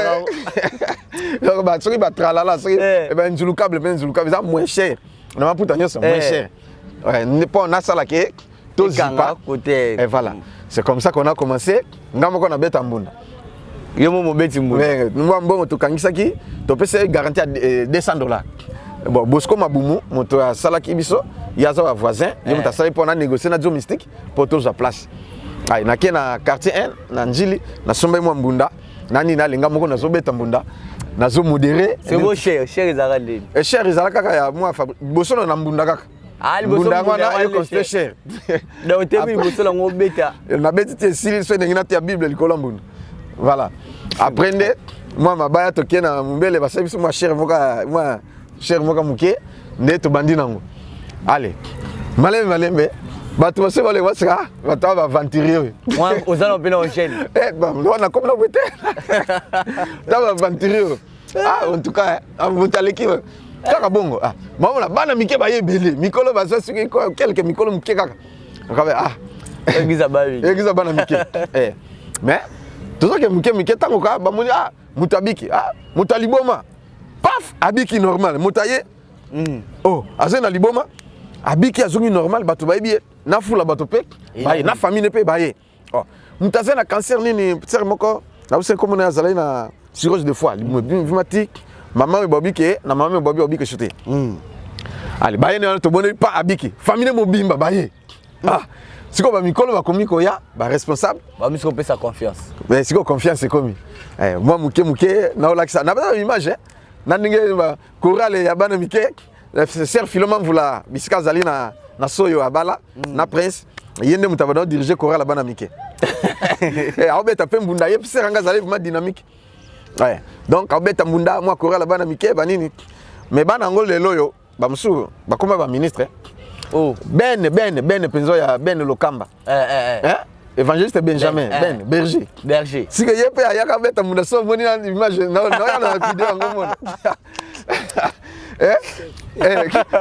donc ba soki ba tralala soki ba inzulukable ben inzulukable ça moins cher na maputa nyoso moins cher ouais ne pas na sala ke to zipa côté et voilà c'est comme ça qu'on a commencé ngamo ko na beta mbunda yomo mo beti mbunda nous mbongo to kangisaki to pese garantie à $200. Bon, Bosco Maboumou, mon salaki biso, yaza wa voisin, je me tasali pour négocier na mystique pour tous à place. Ay na kena quartier 1 na Njili, na sombe mo mbunda, nani na linga moko na zo beta mbunda, na zo modéré. C'est beau cher ezalaka. Et cher ezalaka kaka ya moi boso na mbunda kaka. Ah, mbunda ngwana e coste cher. Donc te mi boso la ngo beta. Na beti te sili so ndengina te Bible likolo mbunda. Voilà. Après moi mabaya to kena mbele ba service moi cher moka moi cher moka muke nde to bandi nango allez malembe bato base bale wasika bato ba aventurer moi ozana pena enchaîne bon on a comme la beauté ta ba aventurer ah en tout cas mutaleki kaka bongo ah mama na bana mike ba yebele mikolo ba sasuki quelques mikolo muke kaka akabe ah egiza bana mike mais tout ça que muke tango ka ba moni ah mutabiki ah mutaliboma paf abiki normal mutaye oh azena liboma abiki azungi normal bato bayebi na fula bato pe baye na famille pe baye oh mutazena cancer nini ser moko na vous comme on a zalé na cirrhose de foie lymphatique maman bobike na maman bobike chuté allez baye ne to boni pas abiki famille mobimba baye ah siko ba mikolo ba komiko ya ba responsable ba misiko pe sa confiance mais siko confiance c'est comme moi muke na olakisa na ba image nandinge ba chorale ya bana mike le ser Philomon vula bisika zali na soyo abala na prince yende mutabana diriger chorale bana mike et abeta pe mbunda yep seranga zali vraiment dynamique ouais donc abeta mbunda moi chorale bana mike banini mais bana ngol lelo yo ba musu ba koma ba ministre oh ben penzo ya ben lokamba évangéliste Benjamin berger si que yepe ayaka beta munda so moni na image na na vidéo ngomona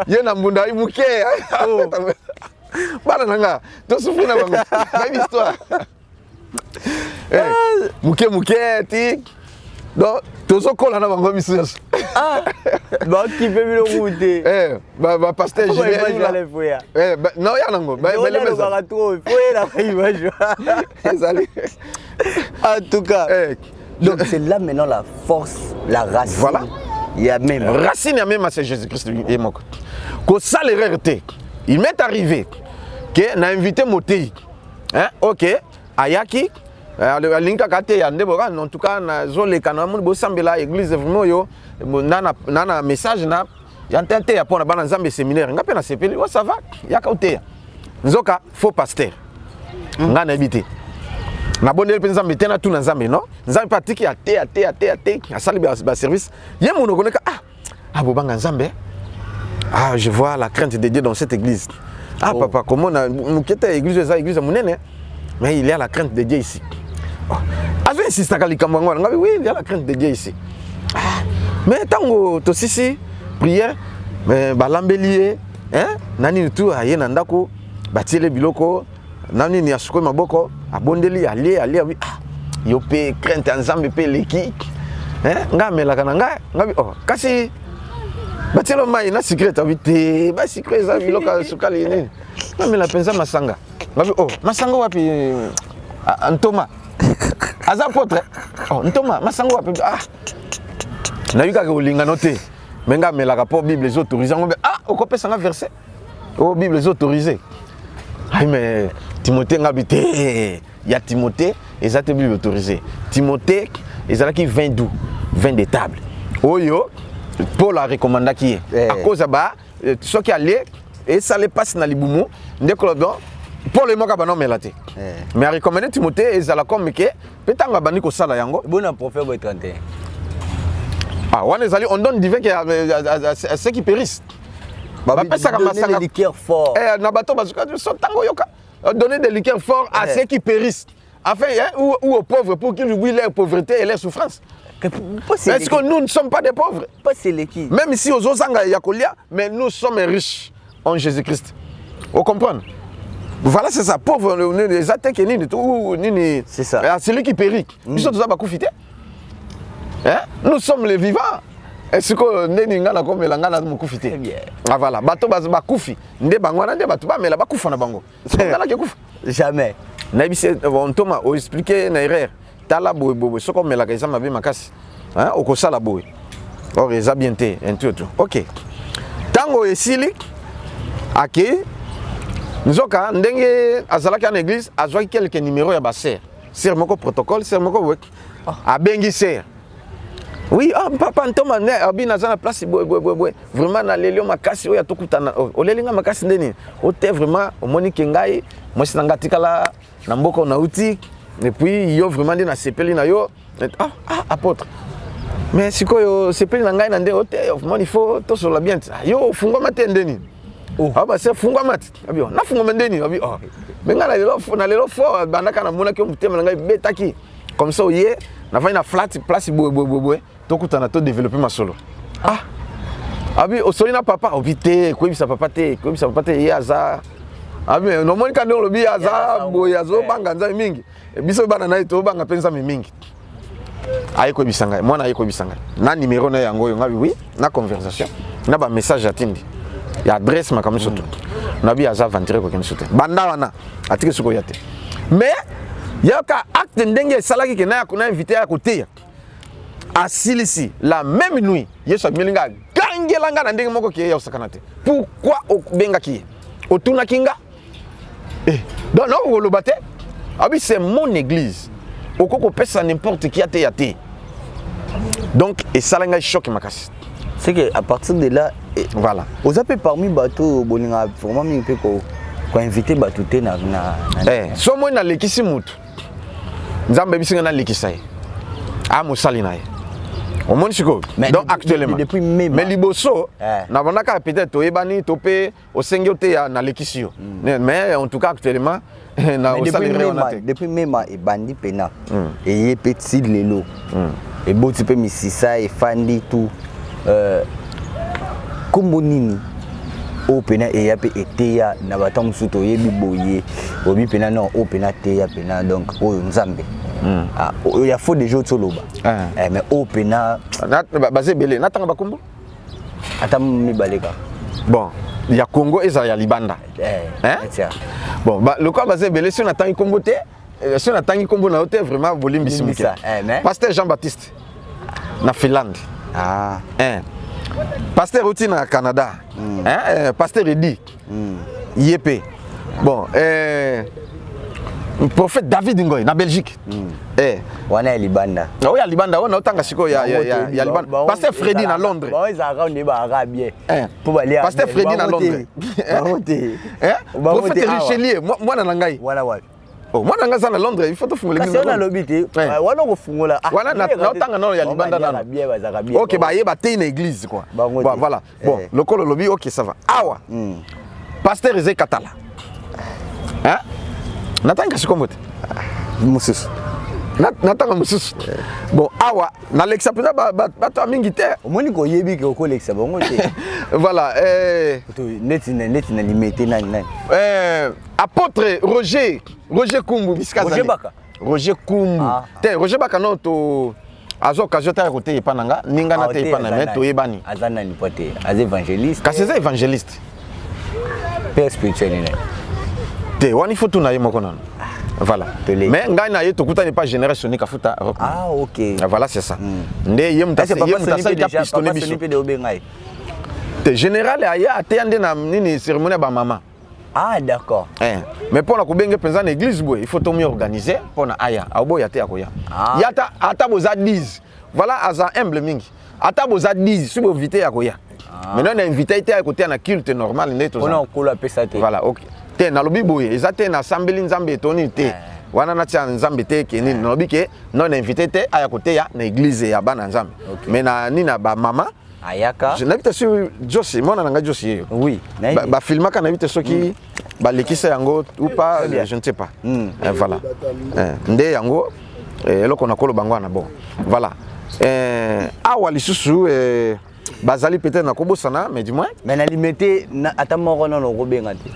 ye na munda imuke bana nanga to sufuna bango ba histoire muke ti donc tozo kola na bango misu ah ba ki pe bilo muté ba pasteur non ya nango ba le ba trop faut la image en tout cas donc c'est là maintenant la force la racine voilà il y a même racine c'est Jésus-Christ et moko ko ça l'erreur té il m'est arrivé que na invité Motei hein OK ayaki linka kate ya ndebo ka en tout cas na zole kana mun bo sambela église vraiment yo nana message na ya ntente ya pona bana nzambe séminaire ngape na sepeli wa ça va ya ka uteya nzoka faux pasteur ngana habité na bondeli pe nzambe te na tuna nzambe non nzambe pa tiki ate asali ba service ye mono koneka bobanga nzambe je vois la crainte de Dieu dans cette église. Papa, comment on a église monene, mais il y a la crainte de Dieu ici. Avez insisté à Kalikambango, oui, il y a la crainte de Dieu ici. Mais tant que tu prière, mais balambelier, nani tout aye nandako, batile biloko, nani ni asuko maboko, abondeli aller oui. Yo pe crainte ensemble pe leki. Ngamela kananga, ngabi kasi batelo mai na secret abite ba secret za biloka sukali nini ngamela penza masanga ngabi masanga wapi Ntoma aza potre Ntoma masanga wapi na yuka ke olinga note menga melaka po bible les autorisé ngombe okopesa nga verset bible les autorisé mais Timothée ngabite ya Timothée ezate bible autorisé Timothée ezalaki 20 de table oyo Paul a recommandé qui est à cause de ce qui allait et ça les passe dans les boumou ndeko don Paul est moko bana melate mais a recommandé Timothée et zala comme que petanga bani ko sala yango bon prophète 31 on est allé on donne divin à ceux qui périssent donner des liqueurs forts na bato bazuka so tango yoka donner des liqueurs forts à ceux qui périssent enfin ou aux pauvres pour qu'ils oublient leur pauvreté et leur souffrance. Est-ce que nous ne sommes pas des pauvres? Même ici aux Ozanga et Yakolia, mais nous sommes riches en Jésus-Christ. Vous comprenez? Voilà, c'est ça. Pauvre, les attaques, c'est ça. C'est lui qui périt. Nous sommes tous profiter. Nous sommes les vivants. Est-ce que nous sommes les vivants? Voilà. Bato ba kufi. Nde bangwana nde bato ba mela ba kufa na bango. Jamais. On Thomas a expliqué na erreur. Tala boy soko melaka eza mabe makasi okosala boy or eza bien te tout OK tango esili ake nzoka ndenge azalaka na église azwaki quelques numéros ya ba sœur moko protocole sœur moko abengi sœur oui papa Ntoma ne abina za na place boy vraiment na lelio makasi oya tokutana olelinga makasi ndeni ote vraiment omoni kengai mwasi nanga tikala na mboko na uti. Et puis, yo vraiment dit na sepeli na yo apôtre. Mais si ko sepeli na ngai na nde hôtel, il faut to sur la bien. Yo fungo mate ndeni. C'est fungo mate. Abio, na fungo ndeni, abio. Mais ngala lelo fo bandaka na mona ke mutema na ngai betaki. Comme ça yé, na va na flat place boy. To kutana to développer ma solo. Abi osolina papa obité, ko bisa papa te yaza. Mais non moi quand on le bi aza boyazo banga nza mingi. Biso bana na ito banga penza mingi. Ayeko bisanga, moi na ayeko bisanga. Na numéro na yango ngabi oui, na conversation, na ba message atindi. Ya adresse ma comme surtout. Na bi aza ventrer ko kensote. Banda wana atike suko yate. Mais yaka acte ndenge salaki ke na kuna invité à côté. Asilisi la même nuit, Yesu milinga gangelanga na ndenge moko ke ya usakanate. Pourquoi obenga ki? Otuna kinga? Donc non on le battait. C'est mon église. Okoko pesa n'importe qui a été. Donc et ça l'a choqué ma casse. C'est que à partir de là voilà. Aux appels parmi bateau bolinga vraiment mi pe ko inviter bateau te na so moi na lekisi mutu. Nzambe bisinga na lekisai. Musali na ye. Au monde chiko. Donc actuellement depuis mai mais liboso na banaka peut-être oyebani topé au sengiote ya na lekisio. Mais en tout cas actuellement depuis même et bandi pena et petit lelo et boti pe misisa et fandi tout kombonini o pena et yape eteya na batam suto yebi boye obi pena non o pena teya pena donc o nzambe il y a faux des jours soloba mais o pena basé belé natanga bakombo atam mi baleka bon il y a Congo et ça y a Libanda bon le quoi basé belé si on attend Congo té si on attend Congo na hôtel vraiment volume bisimiki pasteur Jean-Baptiste na Finlande pasteur Oti na Canada pasteur Edi Yépé bon prophète David Ngoy na Belgique wana ya Libanda oui ya Libanda on otanga siko ya Libanda pasteur Freddy na Londres bon ils arrangent ne ba arabien pour aller pasteur Freddy na Londres prophète Richelieu moi na ngai voilà Oh, moi nanga ça na Londres, il faut te fungola l'église. Kasi on a lobité. Wana ko fungola. Wana na tanga na ya libanda na. OK, ba yeba te une église quoi. Bon, voilà. Bon, le col lobby, OK, ça va. Awa. Pasteur Ezé Katala. Hein? Natanga sikomote. Mususu. Natanga mususu. Bon, awa, na Lexa pena ba to mingi te. Omoni ko yebi ko Lexa bongo te. Voilà, neti na limité nani. Apôtre Roger Kumbu biskaza. Roger Kumbu. Te Roger Baka no to azo occasion ta côté epananga ninga na te epana meto yebani. Azana ni pote, az évangéliste. Kasi za évangéliste. Père spirituel ni. Te wani foto na yemo konan. Voilà. Mais ngai na yeto kuta n'est pas génération ni kafuta. Ah OK. Voilà, c'est ça. Nde yemta ça ya pistonné biso. Te général aya atende na nini cérémonie ba maman. Ah d'accord. Mais pour la kubenge penza na église boy, il faut tout mieux organiser pour na aya. Abo yate akoya. Yata ata boza 10. Voilà aza humble mingi. Ata boza 10 si bo invité akoya. Maintenant on a invité été à côté na culte normal neto. On a kola pesa te. Voilà, OK. Te na lobi boy, ezate na sambeli nzambe toni te. Wana na tia nzambe te ke nini no bike non invité te aya côté ya na église ya bana nzambe. Mais na nina ba mama ayaka. Je n'habite sur Josie, moi nanga Josie. Oui. Ba filma kana habite soki ba lekisa yango ou pas, je ne sais pas. Voilà. Nde yango eloko na kolo bango na bon. Voilà. Awa lisusu bazali peut-être na kobosana mais du moins mais na limité na atamoko na robenga te.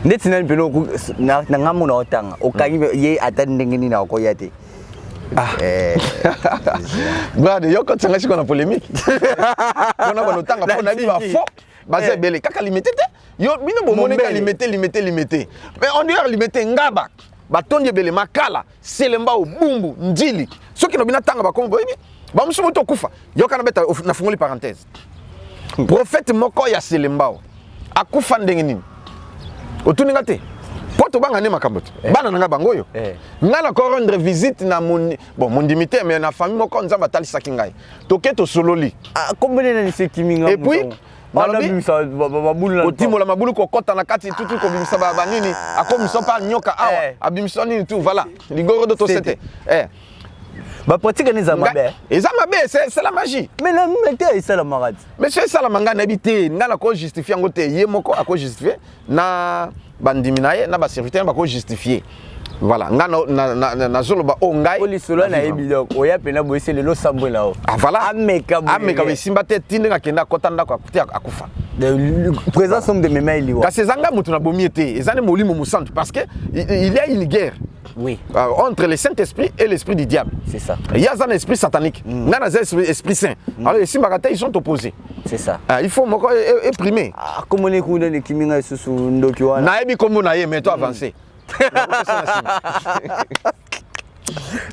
Ndeti na pelo na ngamu na otanga okangi ye atandenge ni na koya te. Brad, yo quand tu as une polémique. On a otanga pour na biba faux. Bazé belé kaka limité te. Yo bino bomone ka limité. Mais on dirait limité ngaba. Batonye belé makala, selemba obumbu, ndili. Soki no bina tanga ba kongo bibi. Ba musumu to kufa. Yo kana beta na fungoli parenthèse. Prophète moko ya selemba. Akufa ndenge nini? Otuninga te. Poto banga ne makamboto. Bana nanga bangoyo. Ngala ko rendre visite na mon dimité mais na famille moko nzamba talisa kingai. Toketo sololi. Combien na sekiminga. Et puis otimola mabulu kokota na kati tutu ko bimisa ba nini akomisa pa nyoka awa abimisa nini tout voilà ligoro de to sete ba pratique ni za mabe c'est la magie mais la mete ça la marade mais c'est ça la manga na bité ngala ko justifier ngote ye moko ako justifier na bandiminaye na ba serviteur ba ko justifier voilà ngana na zolo ba ongai oli solo na ebilok oya pena boise lelo sambo lao voilà ameka besimba te tindinga kenda kotanda ko akufa présence de mema iliwa kasi zanga mutu na bomiete ezane molimo musantu parce que il y a une guerre entre le Saint-Esprit et l'esprit du diable. C'est ça. Il y a un esprit satanique, il y a un esprit saint. Alors les Simbagata ils sont opposés. C'est ça. Il faut éprimer. Comment les coups de Kiminga sous Ndokiwa Naebi comme nae mais toi avancer.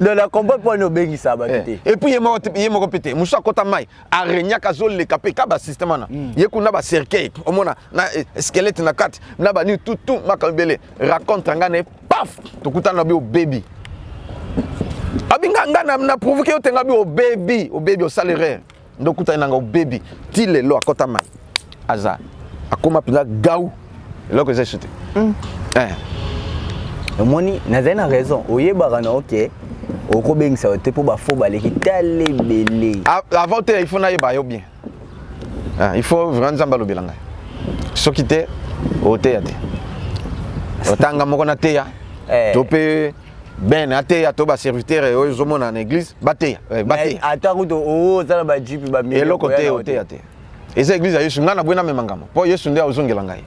Non, la combat pour nous bénir ça batté. Et puis il est mort pété. Moussa kota mai arenya kazol le capé kaba système na. Yekuna ba cercueil. Omona na squelette na kat. Na ba ni tout makambele raconte ngane paf tokuta na bi o baby. Abinga ngana na provoquer otenga bi o baby o salaire. Ndokuta nanga o baby. Tile lo akota mai. Aza. Akoma pina gaou. Lo que j'ai chuté. Moni nazana raison oyebaka na OK okobengisa te po ba fo baleki tale belé avant il faut na yeba yo bien il faut vraiment nzamba lobelanga soki te ote ya te otanga moko na te ya to pe ben ate ya to ba serviteur e ozomona na église bateya ata kuto o zala ba jipi ba mi eloko te ote ya te eza église ya Yesu ngana bwena memangamo po Yesu nde ozongela ngai.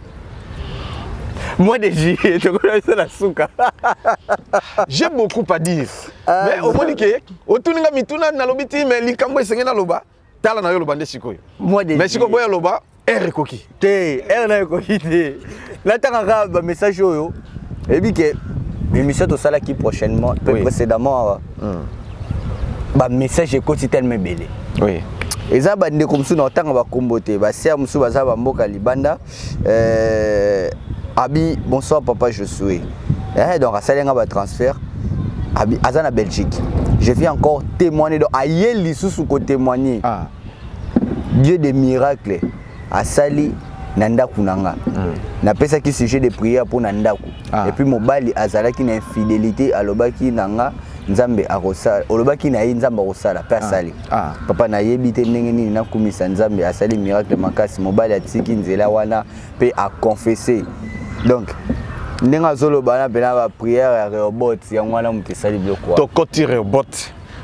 Moi déjà, la souka. J'ai beaucoup à dire. Mais au moins que otuninga mituna na lobiti mais likambo esengena loba tala na yo loba ndesikoyo. Moi déjà. Mais siko boya loba koki. Te, na koki te. La tanga ba message yo. Et bi que émission to sala qui prochainement, précédemment ba message écoute tellement belé. Oui. Eza bande comme ça na tanga ba kombote, ba ser musu baza ba mboka libanda. Abi, bonsoir papa, je suis. Donc, à Salenga va transfert. Abi, Azana Belgique. Je viens encore témoigner. Donc, à Yeli sous témoigner. Dieu des miracles. À Sali, nandaku nanga na pesa ki sujet de prière pour nandaku et puis mobali azalaki na infidélité alobaki nanga nzambe akosala olobaki na ye nzambe akosala pe asali papa na yebi te ndenge nini nakumisa nzambe asali miracle makasi mobali atiki nzela wana pe a confesser donc ndenge azoloba na pena ba prière ya robot yango wana mutu esali biloko to koti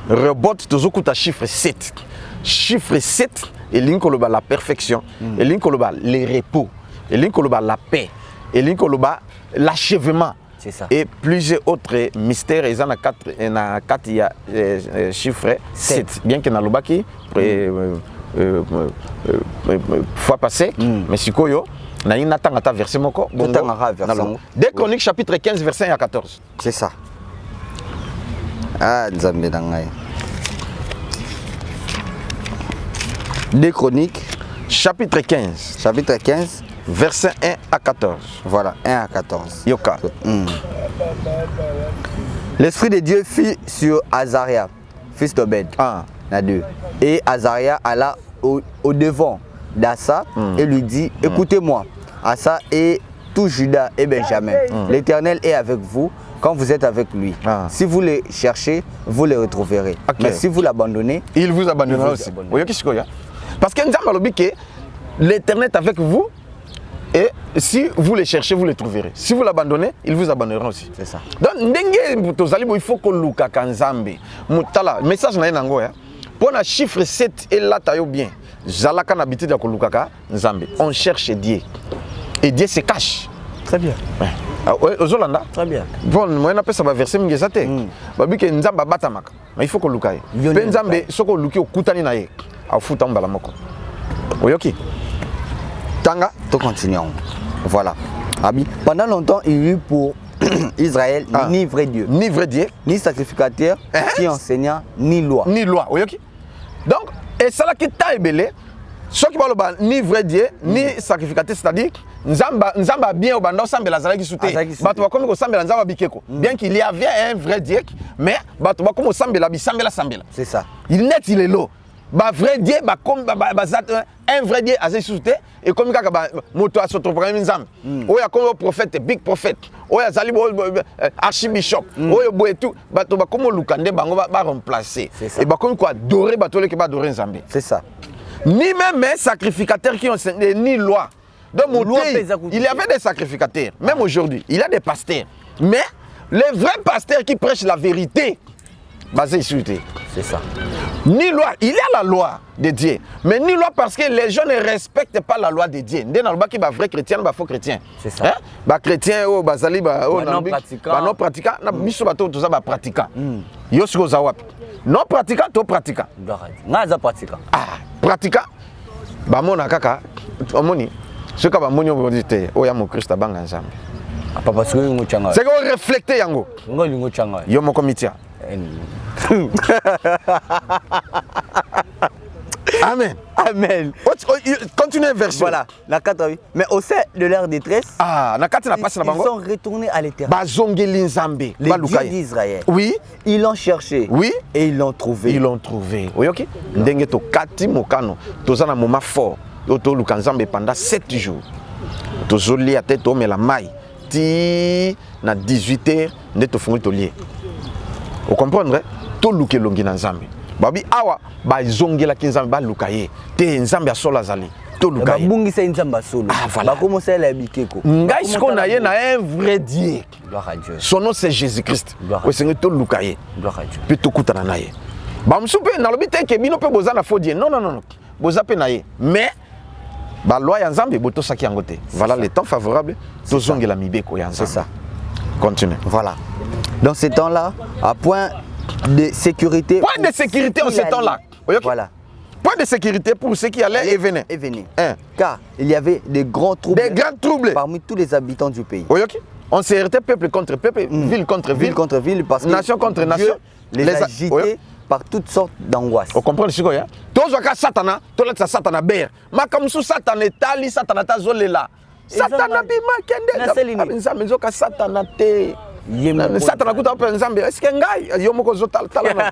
robot tozokuta chiffre 7 chiffre 7 et linkoloba la perfection et linkoloba le repos et linkoloba la paix et linkoloba l'achèvement. C'est ça. Et plusieurs autres mystères, ils en ont 4 il y a chiffre 7. Bien qu'il y ait lobaki fois passée, mais si koyo na une attente verset moko bon Deux Chroniques chapitre 15 verset 1 à 14. C'est ça. Ah nzambe dangai. Deux Chroniques chapitre 15 verset 1 à 14. Voilà, 1 à 14. Yoka. L'Esprit de Dieu fit sur Azaria, fils d'Obed. Et Azaria alla au devant d'Assa et lui dit, écoutez-moi, Assa et tout Juda et Benjamin. L'Éternel est avec vous quand vous êtes avec lui. Si vous les cherchez, vous les retrouverez. Mais si vous l'abandonnez, il vous abandonnera aussi. Parce que l'Éternel est avec vous. Et si vous les cherchez, vous les trouverez. Si vous l'abandonnez, il vous abandonnera aussi. C'est ça. Donc, il faut que Luka Kanzambe. Mutala, message na yango ya. Pour un chiffre 7 et là tayo bien. Zalaka n'habite de Luka Kanzambe. On cherche Dieu. Et Dieu se cache. Très bien. Aux Hollandais. Très bien. Bon, moi on ça va verser mingezate. Babi ke nzamba batamaka. Mais il faut que Luka. Nzambe soko luki okutani na ye. Afuta mbala moko. Oyoki. Tanga, tout continuons. Voilà. Pendant longtemps, il y eut pour Israël ni vrai Dieu. Ni vrai Dieu. Ni sacrificateur, ni enseignant, ni loi. Ni loi. Donc, et ça là qui t'a ébélé, ceux qui parlent ni vrai Dieu, ni sacrificateur, c'est-à-dire, Nzamba bien au bandau sambela zalaki souté. Bato comme ko sambela nzamba bikeko. Bien qu'il y avait un vrai Dieu, mais bato comme sambela bisambela sambela. C'est ça. Il net il est là. Bah vrai Dieu bah comme un vrai Dieu a sauté et comme kaka ba moto a soto programme nzambe oya comme prophète big prophète oya zali archbishop oya boy tout bato ba comme lukande bango ba remplacer et ba comme quoi adorer bato le ke ba adorer nzambe. C'est ça. Ni même un sacrificateur qui ont ni loi. Donc il y avait des sacrificateurs même aujourd'hui, il y a des pasteurs mais les vrais pasteurs qui prêchent la vérité basé sur Dieu. C'est ça. Ni loi, il y a la loi de Dieu, mais ni loi parce que les gens ne respectent pas la loi de Dieu. Ndé na lobaki ba vrai chrétien, ba faux chrétien. C'est ça. Ba chrétien o bazali ba non pratiquant. Ba non pratiquant, na biso ba to za ba pratiquant. Yo siko za wapi. Non pratiquant to pratiquant. Nga za pratiquant. Ah, pratiquant. Ba mona kaka, omoni. Ce ka ba moni o bodite, o ya mo Christ banga nzambe. Papa siko ngo changa. C'est que reflecter yango. Ngo lingo changa. Yo moko mitia. Amen. Amen. Continuez version. Voilà, la 4. Mais au sein de leur détresse, ils sont retournés à l'Éternel. Les dieux d'Israël. Oui. Ils l'ont cherché. Oui. Et ils l'ont trouvé. Ils l'ont trouvé. Oui, ok. Ndenge to kati mokano. Tozana moment fort. Oto lukanzambe pendant 7 jours. Tozoli à tête mais la maille. Ti na 18h ndeto fungi to lié. Vous comprenez? Tout luke longi na nzambe. Babi awa ba zongela kinzambe ba lukaye. Te nzambe asola zali. Tout lukaye. Ba bungisa nzambe asolo. Ah voilà. Ba commencer la bikeko. Ngai siko na ye na un vrai Dieu. Gloire à Dieu. Son nom c'est Jésus-Christ. Oui, c'est tout lukaye. Gloire à Dieu. Puis tout kutana na ye. Ba msupe na lobi te ke bino pe bozana faux Dieu. Non non non non. Boza pe na ye. Mais ba loi ya nzambe boto saki yango te. Voilà le temps favorable. To zongela mibeko ya nzambe. C'est ça. Continue. Voilà. Dans ce temps-là, à point de sécurité. Point de sécurité en ce temps-là. Voilà. Point de sécurité pour ceux qui allaient et venaient. Car il y avait des grands troubles. Des grands troubles. Parmi tous les habitants du pays. On s'est heurté peuple contre peuple, ville contre ville. Ville contre ville, parce que nation contre nation. Les agités par toutes sortes d'angoisses. On comprend ce qu'il y a. Tozwaka satana, toleta satana ber. Makamsu satana etali satana tazolela. Satana bima kende. Nzambe zoka satana te. Satana kuta pe nzambe. Est-ce que ngai yo moko zotala tala.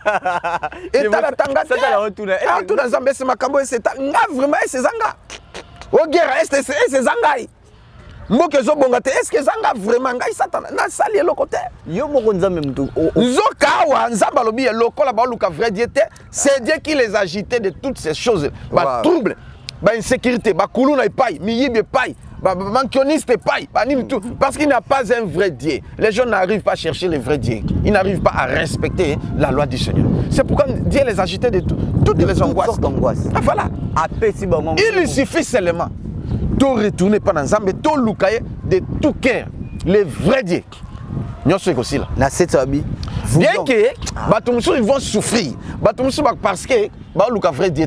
Et tala tanga. Satana otuna. Ah tuna nzambe c'est makambo c'est nga vraiment c'est zanga. O guerre est ce zangai. Mboke zo bonga te est-ce que zanga vraiment ngai satana na sali eloko te. Yo moko nzambe mtu. Nzoka nzamba lobi eloko la ba luka vrai Dieu te. C'est Dieu qui les agitait de toutes ces choses. Ba trouble, ba insécurité, ba kuluna epai, miyibe epai. Mankioniste paille, tout, parce qu'il n'y a pas un vrai Dieu. Les gens n'arrivent pas à chercher le vrai Dieu. Ils n'arrivent pas à respecter la loi du Seigneur. C'est pourquoi Dieu les agitait de toutes les angoisses. Ah, voilà. Il suffit seulement de retourner pendant Zambé, de loukaye de tout cœur, le vrai Dieu. Bien que ils vont souffrir, parce que le vrai Dieu.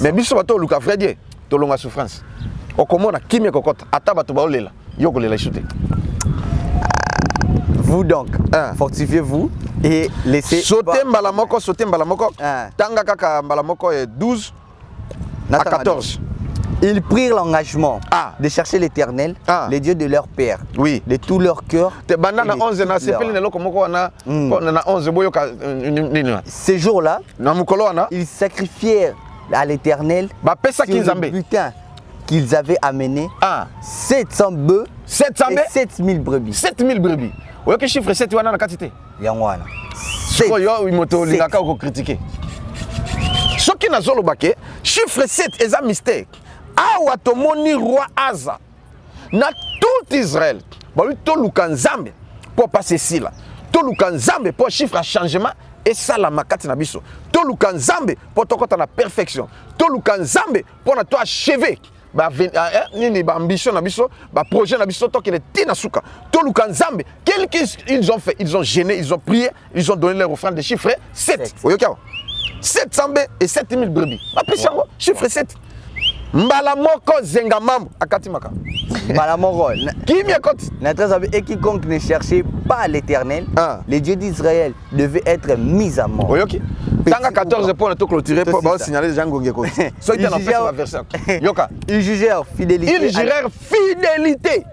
Mais le vrai Dieu, tu as souffrance. Vous donc, fortifiez-vous et laissez... Sauter mbalamoko, tanga kaka mbalamoko est 12 à 14. Ils prirent l'engagement de chercher l'Éternel, les dieux de leur père, de tout leur cœur. Ces jours-là, ils sacrifièrent à l'Éternel sur le butin qu'ils avaient amené 700 bœufs et 7000 brebis. 7000 brebis. Vous voyez que chiffre 7 wana na quantité. Yangwana. Ce qui n'a pas chiffre 7 est un mystère. Awa tomoni roi Asa. Na tout Israël. Bah lui to lukanzambe pour passer ici là. To lukanzambe pour chiffre à changement et ça la makati na biso. To lukanzambe pour to kota na perfection. To lukanzambe pour na to achever. Nini ba ambition na biso, ba projet na biso toke le tina suka. To lukanzambe, qu'est-ce qu'ils ont fait? Ils ont gêné, ils ont prié, ils ont donné leur offrande de chiffre 7. Vous voyez 700 et 7000 brebis. Après ça, chiffre 7. Mbalamoko zengamam akatimaka. Mbalamoko. Qui m'y écoute? Et quiconque ne cherchait pas l'Éternel, les dieux d'Israël devaient être mis à mort. Oui, ok. Tanga 14 points de clôturer pour signaler les gens qui ont Ils jugèrent fidélité. Ils jurèrent fidélité.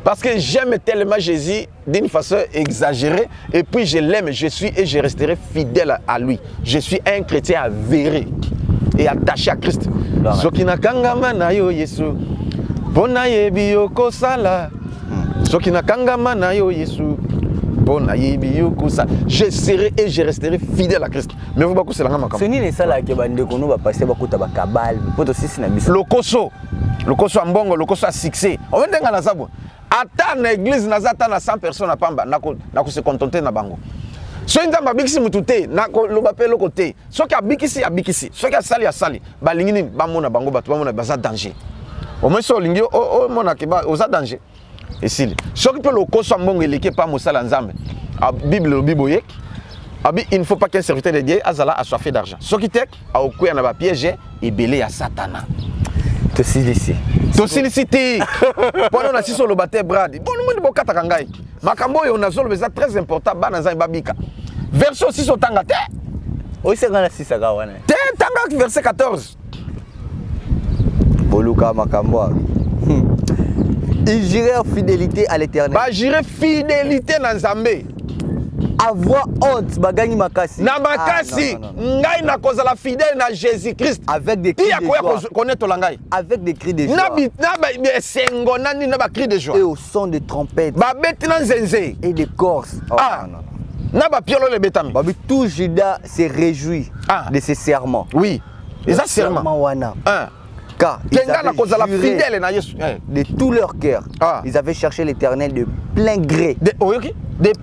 Parce que j'aime tellement Jésus d'une façon exagérée et puis je l'aime, je suis et je resterai fidèle à lui. Je suis un chrétien avéré et attaché à Christ. Je serai et je resterai fidèle à Christ. Mais vous beaucoup c'est la même. Le koso. Le koso ambongo, le koso a succès. On vient dans la zabo. Attends l'église nazata na 100 personnes à pamba na ko se contenter na bango. So inza mabikisi mutute na ko lo bape lo côté. So ki abikisi abikisi. So ki asali asali. Ba lingini ba mona bango batu ba mona baza danger. Au moins so lingi o mona ke ba oza danger. Et si so ki pe le koso ambongo eleke pa mosala nzambe. A Bible le biboyek. Il ne faut pas qu'un serviteur de Dieu azala assoiffé d'argent. So ki tek a okuya na ba piège et belé à Satana. Tosilicité. Pendant on a sur le bâtiment brad. Bon nous bon kata kangai. Makambo yo na zolo beza très important bana za babika. Verset 6 au tanga te. O c'est quand la 6 aga wana. Te tanga verset 14. Boluka makambo. Ils jurèrent fidélité à l'Éternel. Ba jurer fidélité na Nzambe. Avoir honte bagani makasi. Na makasi. Ngai na kozala fidèle na Jésus-Christ. Avec des cris de joie. Connaître langai. Avec des cris de joie. Na sengo nani na ba cris de joie. Et au son de trompette. Ba betina nzenze. Et de corses. Non. Na ba piolo le betami. Babi tout Juda se réjouit de ces serments. Oui. Les serments wana. Car ils avaient juré de tout leur cœur. Ils avaient cherché l'Éternel de plein gré. De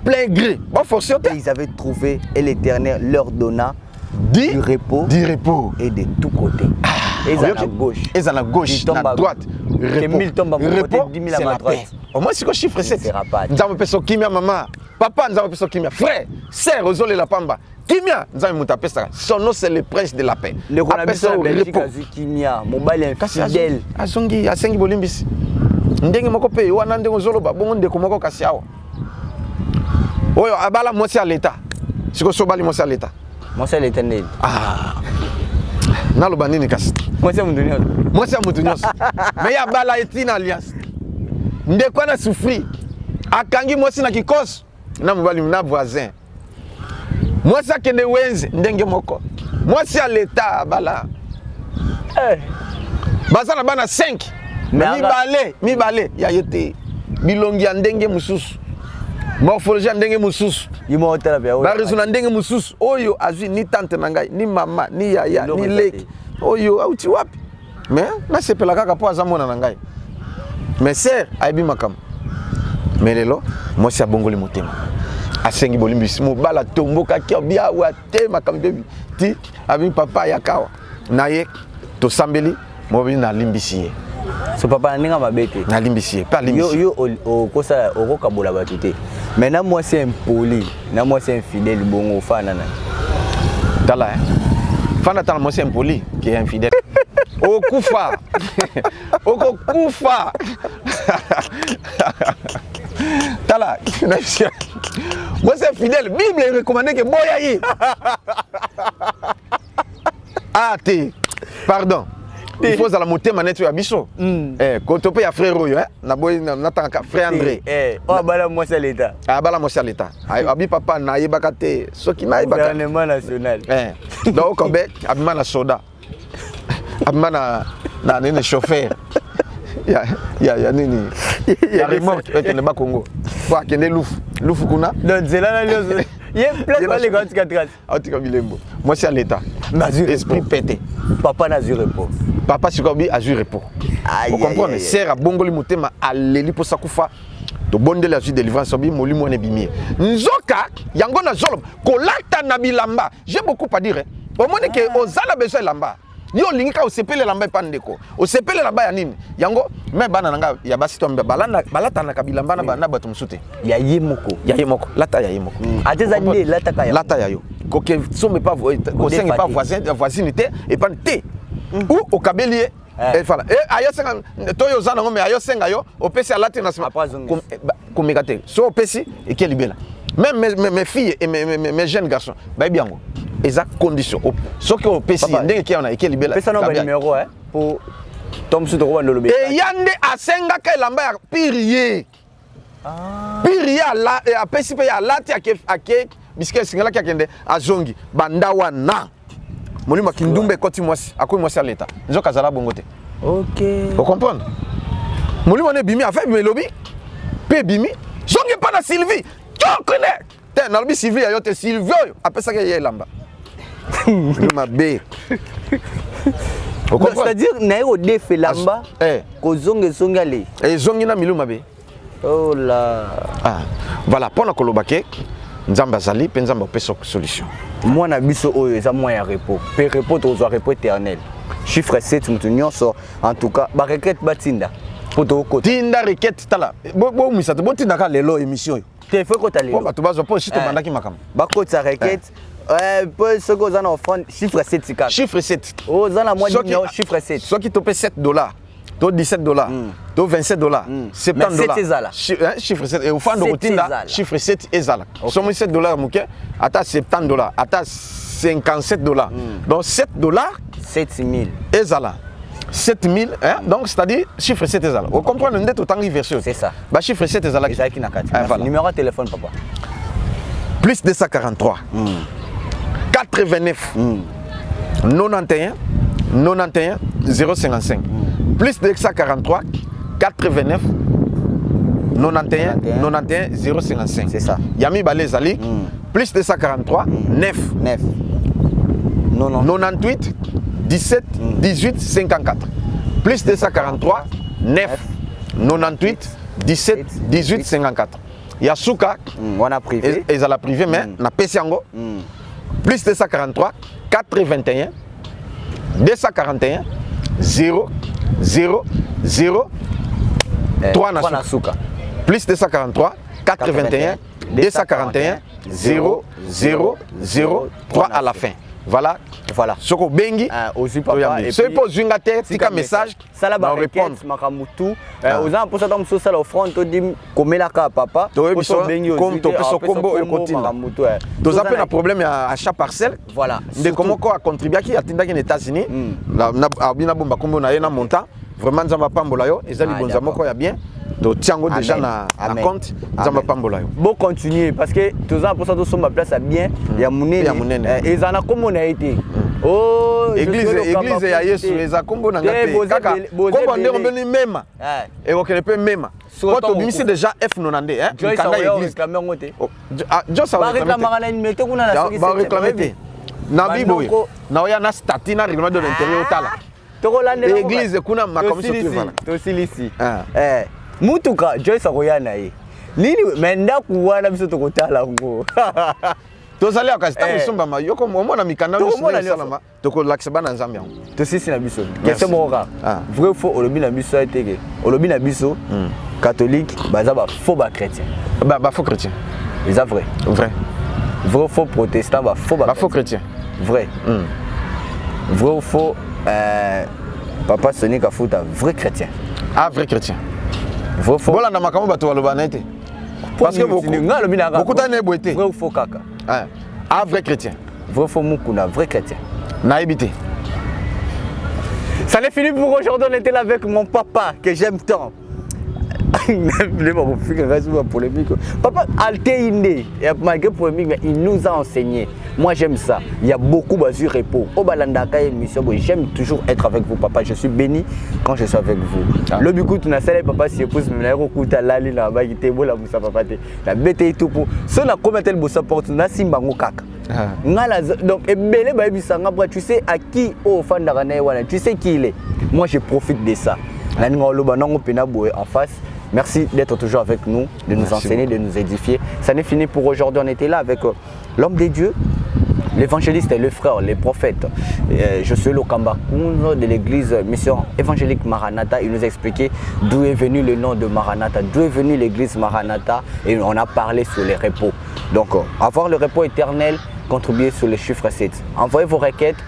plein gré. Et ils avaient trouvé et l'Éternel leur donna du repos et de tous côtés. Et ils à gauche. Et à gauche, à droite. Repos, 10 000 à ma droite. Au moins, c'est quoi chiffre 7? Nous avons fait kimia maman. Papa, nous avons fait kimia. Frère, sœur, Ozole la Pamba. Kimia, nous avons fait ça. Son nom, c'est le prince de la paix. Le Ronabissa, Kimia, mobile infidèle. Azongi, Asengi Bolimbis. Ndenge moko pe, wana ndenge Zoloba, bon ndeko moko kasiao. Oyo, abala mosi à l'état. Siko sobali mosi à l'état. Mosi à l'état né. Na lo banini kasi. Mosi à Moutounios. Mosi à Moutounios. Mais ya bala etina alliance. Ndeko na souffri. Akangi mosi na kikos. Na mobali na voisin. Mosi akende wenze ndenge moko. Moi, c'est à l'état, bala. Baza na bana 5. Mi balé, ya yete. Bilongi andenge mususu. Morphologie andenge mususu. Imotela bia. Barizo ndenge mususu. Oyo azui ni tante na ngai, ni mama, ni yaya, ni leki. Oyo auti wapi? Mais na sepela kaka po azamona na ngai. Mais sœur aibi makam. Mais lelo, moi c'est abongoli motema. Asengi bolimbisi mo bala tomboka ki bia wa te makam bebi. Ti abi papa yakawa. Naye to sambeli mo bi na limbisi. So papa ninga mabete. Na limbisi, pas limbisi. Yo o kosa o kabola batute. Maintenant moi c'est impoli, na moi c'est infidèle bongo fana na. Tala Fana tala moi c'est impoli qui est infidèle. Au Koufa. Au Koufa. Tala. Moi c'est fidèle. Bible est recommandé que Boyayi. Ah, pardon. Il faut la monter manette à biso. Quand on paye à frère Royo, na boy na tanka frère André. Oh bala moi c'est l'état. Ah bala moi c'est l'état. Abi papa na yebakate, so ki na yebaka. Gouvernement national. Donc on bet abima na soda. Abima na nene chauffeur. Ya nini. Ya remorque et ne ba Congo. Kwa kende lufu kuna. Donc c'est là la chose. Il y a plein de les gars qui trace. Atika bilembo. Moi c'est l'état. Esprit pété. Papa n'a eu repos. Papa Sikobi a eu repos. Vous comprenez? Sert à Bongoli Mutema à l'eli pour Sakufa. To bonde la délivrance obi moli mo ne bimie. Nzoka yango na zolo kolata na bilamba. J'ai beaucoup à dire. Au moins que ozala besoin lamba. Yo lingika osepele lamba pandeko. Osepele lamba ya nini? Yango me bana nanga ya basi to balata na kabilamba na bana bato musute. Ya yemoko. Ya yemoko. Lata ya yemoko. Ateza de lata ka ya. Lata ya yo. Koke sombe pas ko pas voisinité et pas té. Ou au kabelier et fala ayo senga toyo zana ngome ayo senga yo opesi alati na sima komekate so opesi et qui libela même mes filles et mes jeunes garçons ba biango eza condition so que opesi ndenge ki ona et qui libela pesa no ba numéro pour tom su to ko ndolo be et yande asenga ka lamba ya pirier pirier la et apesi pe ya lati ake biske singala ki akende azongi bandawa na Molima kindumbe koti mwasi akoi mwasi aleta nzoka zala bongote. OK. Vous comprenez? Molima ne bimi affaire melobi pe bimi zonge pas na Sylvie. Tu connais? Te na lobi Sylvie ayote Sylvie apesa ke yelamba. Molima be. C'est-à-dire na yo defe lamba ko zonge ale. Et zongi na miluma be. Oh là. Ah, voilà pona kolobake. Nzamba zali pe nzamba peso solution. Moi na biso oyo eza moyen ya repos. Pe repos tozo repos éternel. Chiffre 7 mutu nyonso en tout cas ba requête batinda. Poto ko tinda requête tala. Bo misatu bo tinda ka lelo émission. Te fe ko ta lelo. Ba to bazo po shito mandaki makam. Ba ko ta requête peu ce que zana offrande chiffre 7 sika. Chiffre 7. Oh zana moi numéro chiffre 7. Ce qui topé $7. To $17, to $27, $70. Chiffre 7 et au fond de routine là, chiffre 7 ezala. Somme $7 mouké, ata $70, ata $57. Donc $7, 7000 ezala. 7000 hein, donc c'est-à-dire chiffre 7 ezala. Vous comprenez ndé tout tangi version. C'est ça. Ba chiffre 7 ezala qui na kati. Numéro de téléphone papa. Plus 243 89 91 91 055. Plus 243 89 91 91 055. C'est ça. Yami Balezali. Plus 243 9 98 17 18 54. Plus 243 9 98 17 18 54. Yasuka, on a privé. Ils ont la privé, mais na Pesiango. Plus 243 421 241 0 0 0 3 Nasuka. Plus 243 421 241 0 0 0 3 à la fin. Voilà. Soko bengi aussi papa et c'est pour zungate tika message ça là ba répondre makamutu aux pour ça dans so ça l'offrande to di komela ka papa to bengi comme to peso combo et continue to ça peut un problème à achat parcelle voilà de comment quoi contribuer qui attinda aux États-Unis na abina bomba combo na yena montant vraiment nzamba pambola yo ezali bonza moko ya bien to tiango déjà na compte nzamba pambola yo bon continuer parce que tous ça pour ça to somba place à bien ya munene et ça na comme on a été Oh, église ya Yesu eza kombo na ngate kaka kombo ndeko mbeni mema et okene pe mema poto bimisi déjà F90 hein mikanda église Josa ba réclamer na une kuna na ba réclamer na bibo na oya na statut na règlement de l'intérieur tala tokolande église kuna makamisi tuvana tosilisi mutuka Joyce akoyana ye nini menda kuwana biso tokotala ngo tozali akasita musumba ma yoko momona mikanda no salama tokolakisa bana nzambe yango tosisi na biso question moka vrai faux olobi na biso eteke olobi na biso catholique baza ba faux ba chrétien ba faux chrétien c'est vrai vrai faux protestant ba faux chrétien vrai vrai ou faux papa Sonic Kafuta vrai chrétien vrai chrétien vrai faux bola na makambo bato baloba nete parce que beaucoup tane boité vrai ou faux kaka vrai chrétien vrai faux mukuna vrai chrétien naibité. Ça n'est fini pour aujourd'hui, on était là avec mon papa que j'aime tant. Papa Alteinde, malgré polémique, mais il nous a enseigné. Moi j'aime ça. Il y a beaucoup de repos. Au Balandaka émission, j'aime toujours être avec vous, papa. Je suis béni quand je suis avec vous. Le but tu n'as pas papa si épouse me l'a recoute à l'ali là bas qui beau la moussa papa te. La bête tout pour. Ce n'a comment elle bossa porte na simbango kaka. Donc et belé ba bisanga tu sais à qui au fan d'arana wana, tu sais qui il est. Moi je profite de ça. La ngolo banango pena boé en face. Merci d'être toujours avec nous, de nous enseigner, de nous édifier. Ça n'est fini pour aujourd'hui. On était là avec l'homme des dieux, l'évangéliste et le frère, les prophètes. Je suis Lokamba Koun de l'église Mission Évangélique Maranatha. Il nous a expliqué d'où est venu le nom de Maranatha, d'où est venue l'église Maranatha. Et on a parlé sur les repos. Donc, avoir le repos éternel, contribuer sur les chiffres 7. Envoyez vos requêtes.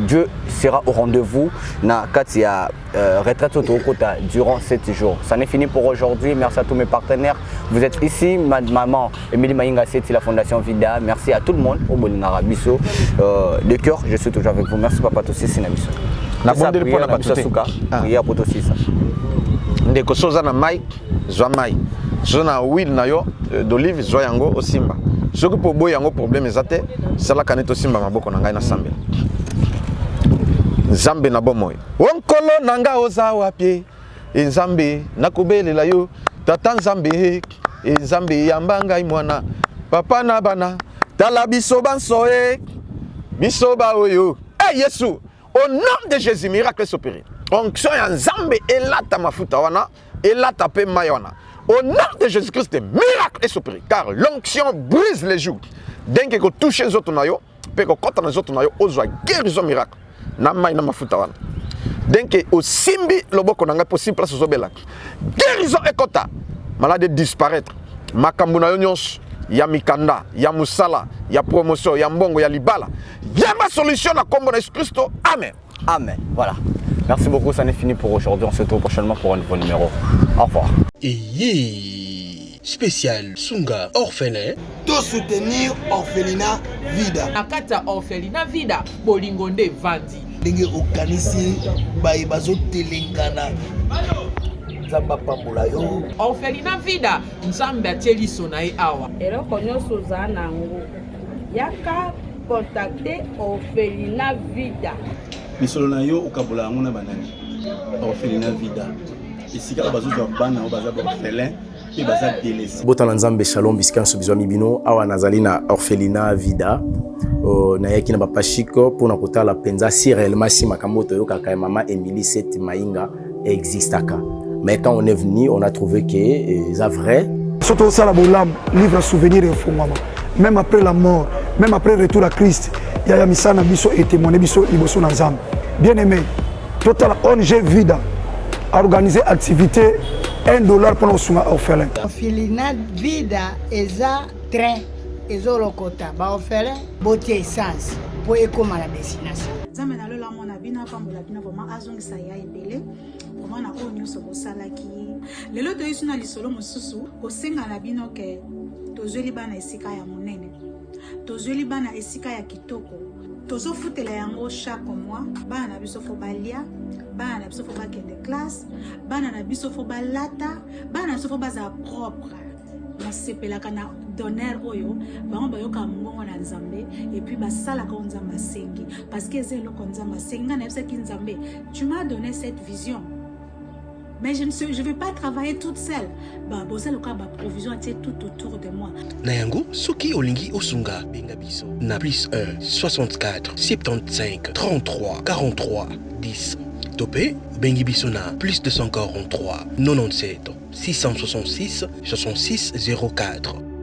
Dieu sera au rendez-vous na Katia retraite autokota durant 7 jours. Ça n'est fini pour aujourd'hui. Merci à tous mes partenaires. Vous êtes ici, ma maman Émilie Maïnga Seti, la Fondation Vida. Merci à tout le monde au Bolingara Bisso. De cœur, je suis toujours avec vous. Merci papa Tossi Sinabiso. Na bonde pour la batute. Prière pour Tossi ça. Ndeko soza na mai, zwa mai. Zona huile na yo d'olive zwa yango osimba. Soki po boy yango problème ezate, sala kaneto simba maboko na ngai na sambe. Nzambe na bomoy onkolo nanga oza wapi nzambe nakobelela yo tata nzambe nzambe yamba ngai mwana papa na bana tala biso banso biso ba oyo Yesu au nom de Jésus miracle s'opérer onction ya nzambe elata mafuta wana elata pe mayona au nom de Jésus-Christ miracle s'opérer car l'onction brise les jougs dès que toucher les autres na yo pe ko kota les autres na yo ozwa guérison miracle na mai na mafuta wana denke osimbi loboko nanga possible place ozobela guérison ekota malade disparaître makambo na yo nyonso ya mikanda ya musala ya promotion ya mbongo ya libala yamba solution na kombo na Jésus Christ. Amen. Amen. Voilà. Merci beaucoup, ça n'est fini pour aujourd'hui. On se retrouve prochainement pour un nouveau numéro. Au revoir. Spécial Sunga orphelin. De soutenir orphelinat Vida. Nakata orphelinat Vida. Bolingonde Vandi. Ndenge okanisi baye bazo telengana. Nzamba pambola yo. Orphelinat Vida. Nzamba atieli sonae awa. Eloko nyonso za nango. Yaka contacter orphelinat Vida. Misolo na yo okabola ngona banani. Orphelinat Vida. Esika bazo zo bana baza orphelin. Botala nzambe shalom biskanso bizwa mibino awa nazali na orphelinat Vida na yaki na papa Chico pour na kotala penza si réellement si makambo to yoka mama Émilie Seti Maïnga existaka. Mais quand on est venu, on a trouvé que c'est vrai. Surtout ça la bolam livre souvenir et fondement. Même après la mort, même après le retour à Christ, il y a misana biso et témoigner biso liboso na nzambe. Bien aimé, total ONG Vida a organisé activité $1 pour nos orphelins. Orphelinat Vida eza train ezolokota ba orphelin botie essence pour ekoma la destination. Nzambe na lola mona bina pambola bina vraiment azongisa ya ebele. Vraiment na ko nyuso bosalaki. Lelo to yisu na lisolo mosusu kosenga na bino ke tozweli bana esika ya monene. Tozweli bana esika ya kitoko. Tozofutela yango chaque mois bana na biso fo balia. Bana na biso fo bakende classe, bana na biso fo balata, bana na biso fo baza propre. nasepelaka na donneur oyo bango bayoka mbongo na nzambe et puis basalaka o nzambe asengi parce que eza eloko nzambe asengi nga nayebisaki nzambe tu m'as donné cette vision mais je ne vais pas travailler toute seule bozala lokola baprovision atie tout autour de moi na yango soki olingi osunga benga biso na plus 1 64 75 33 43 10 topé bengi biso na plus 243 97 666 66 04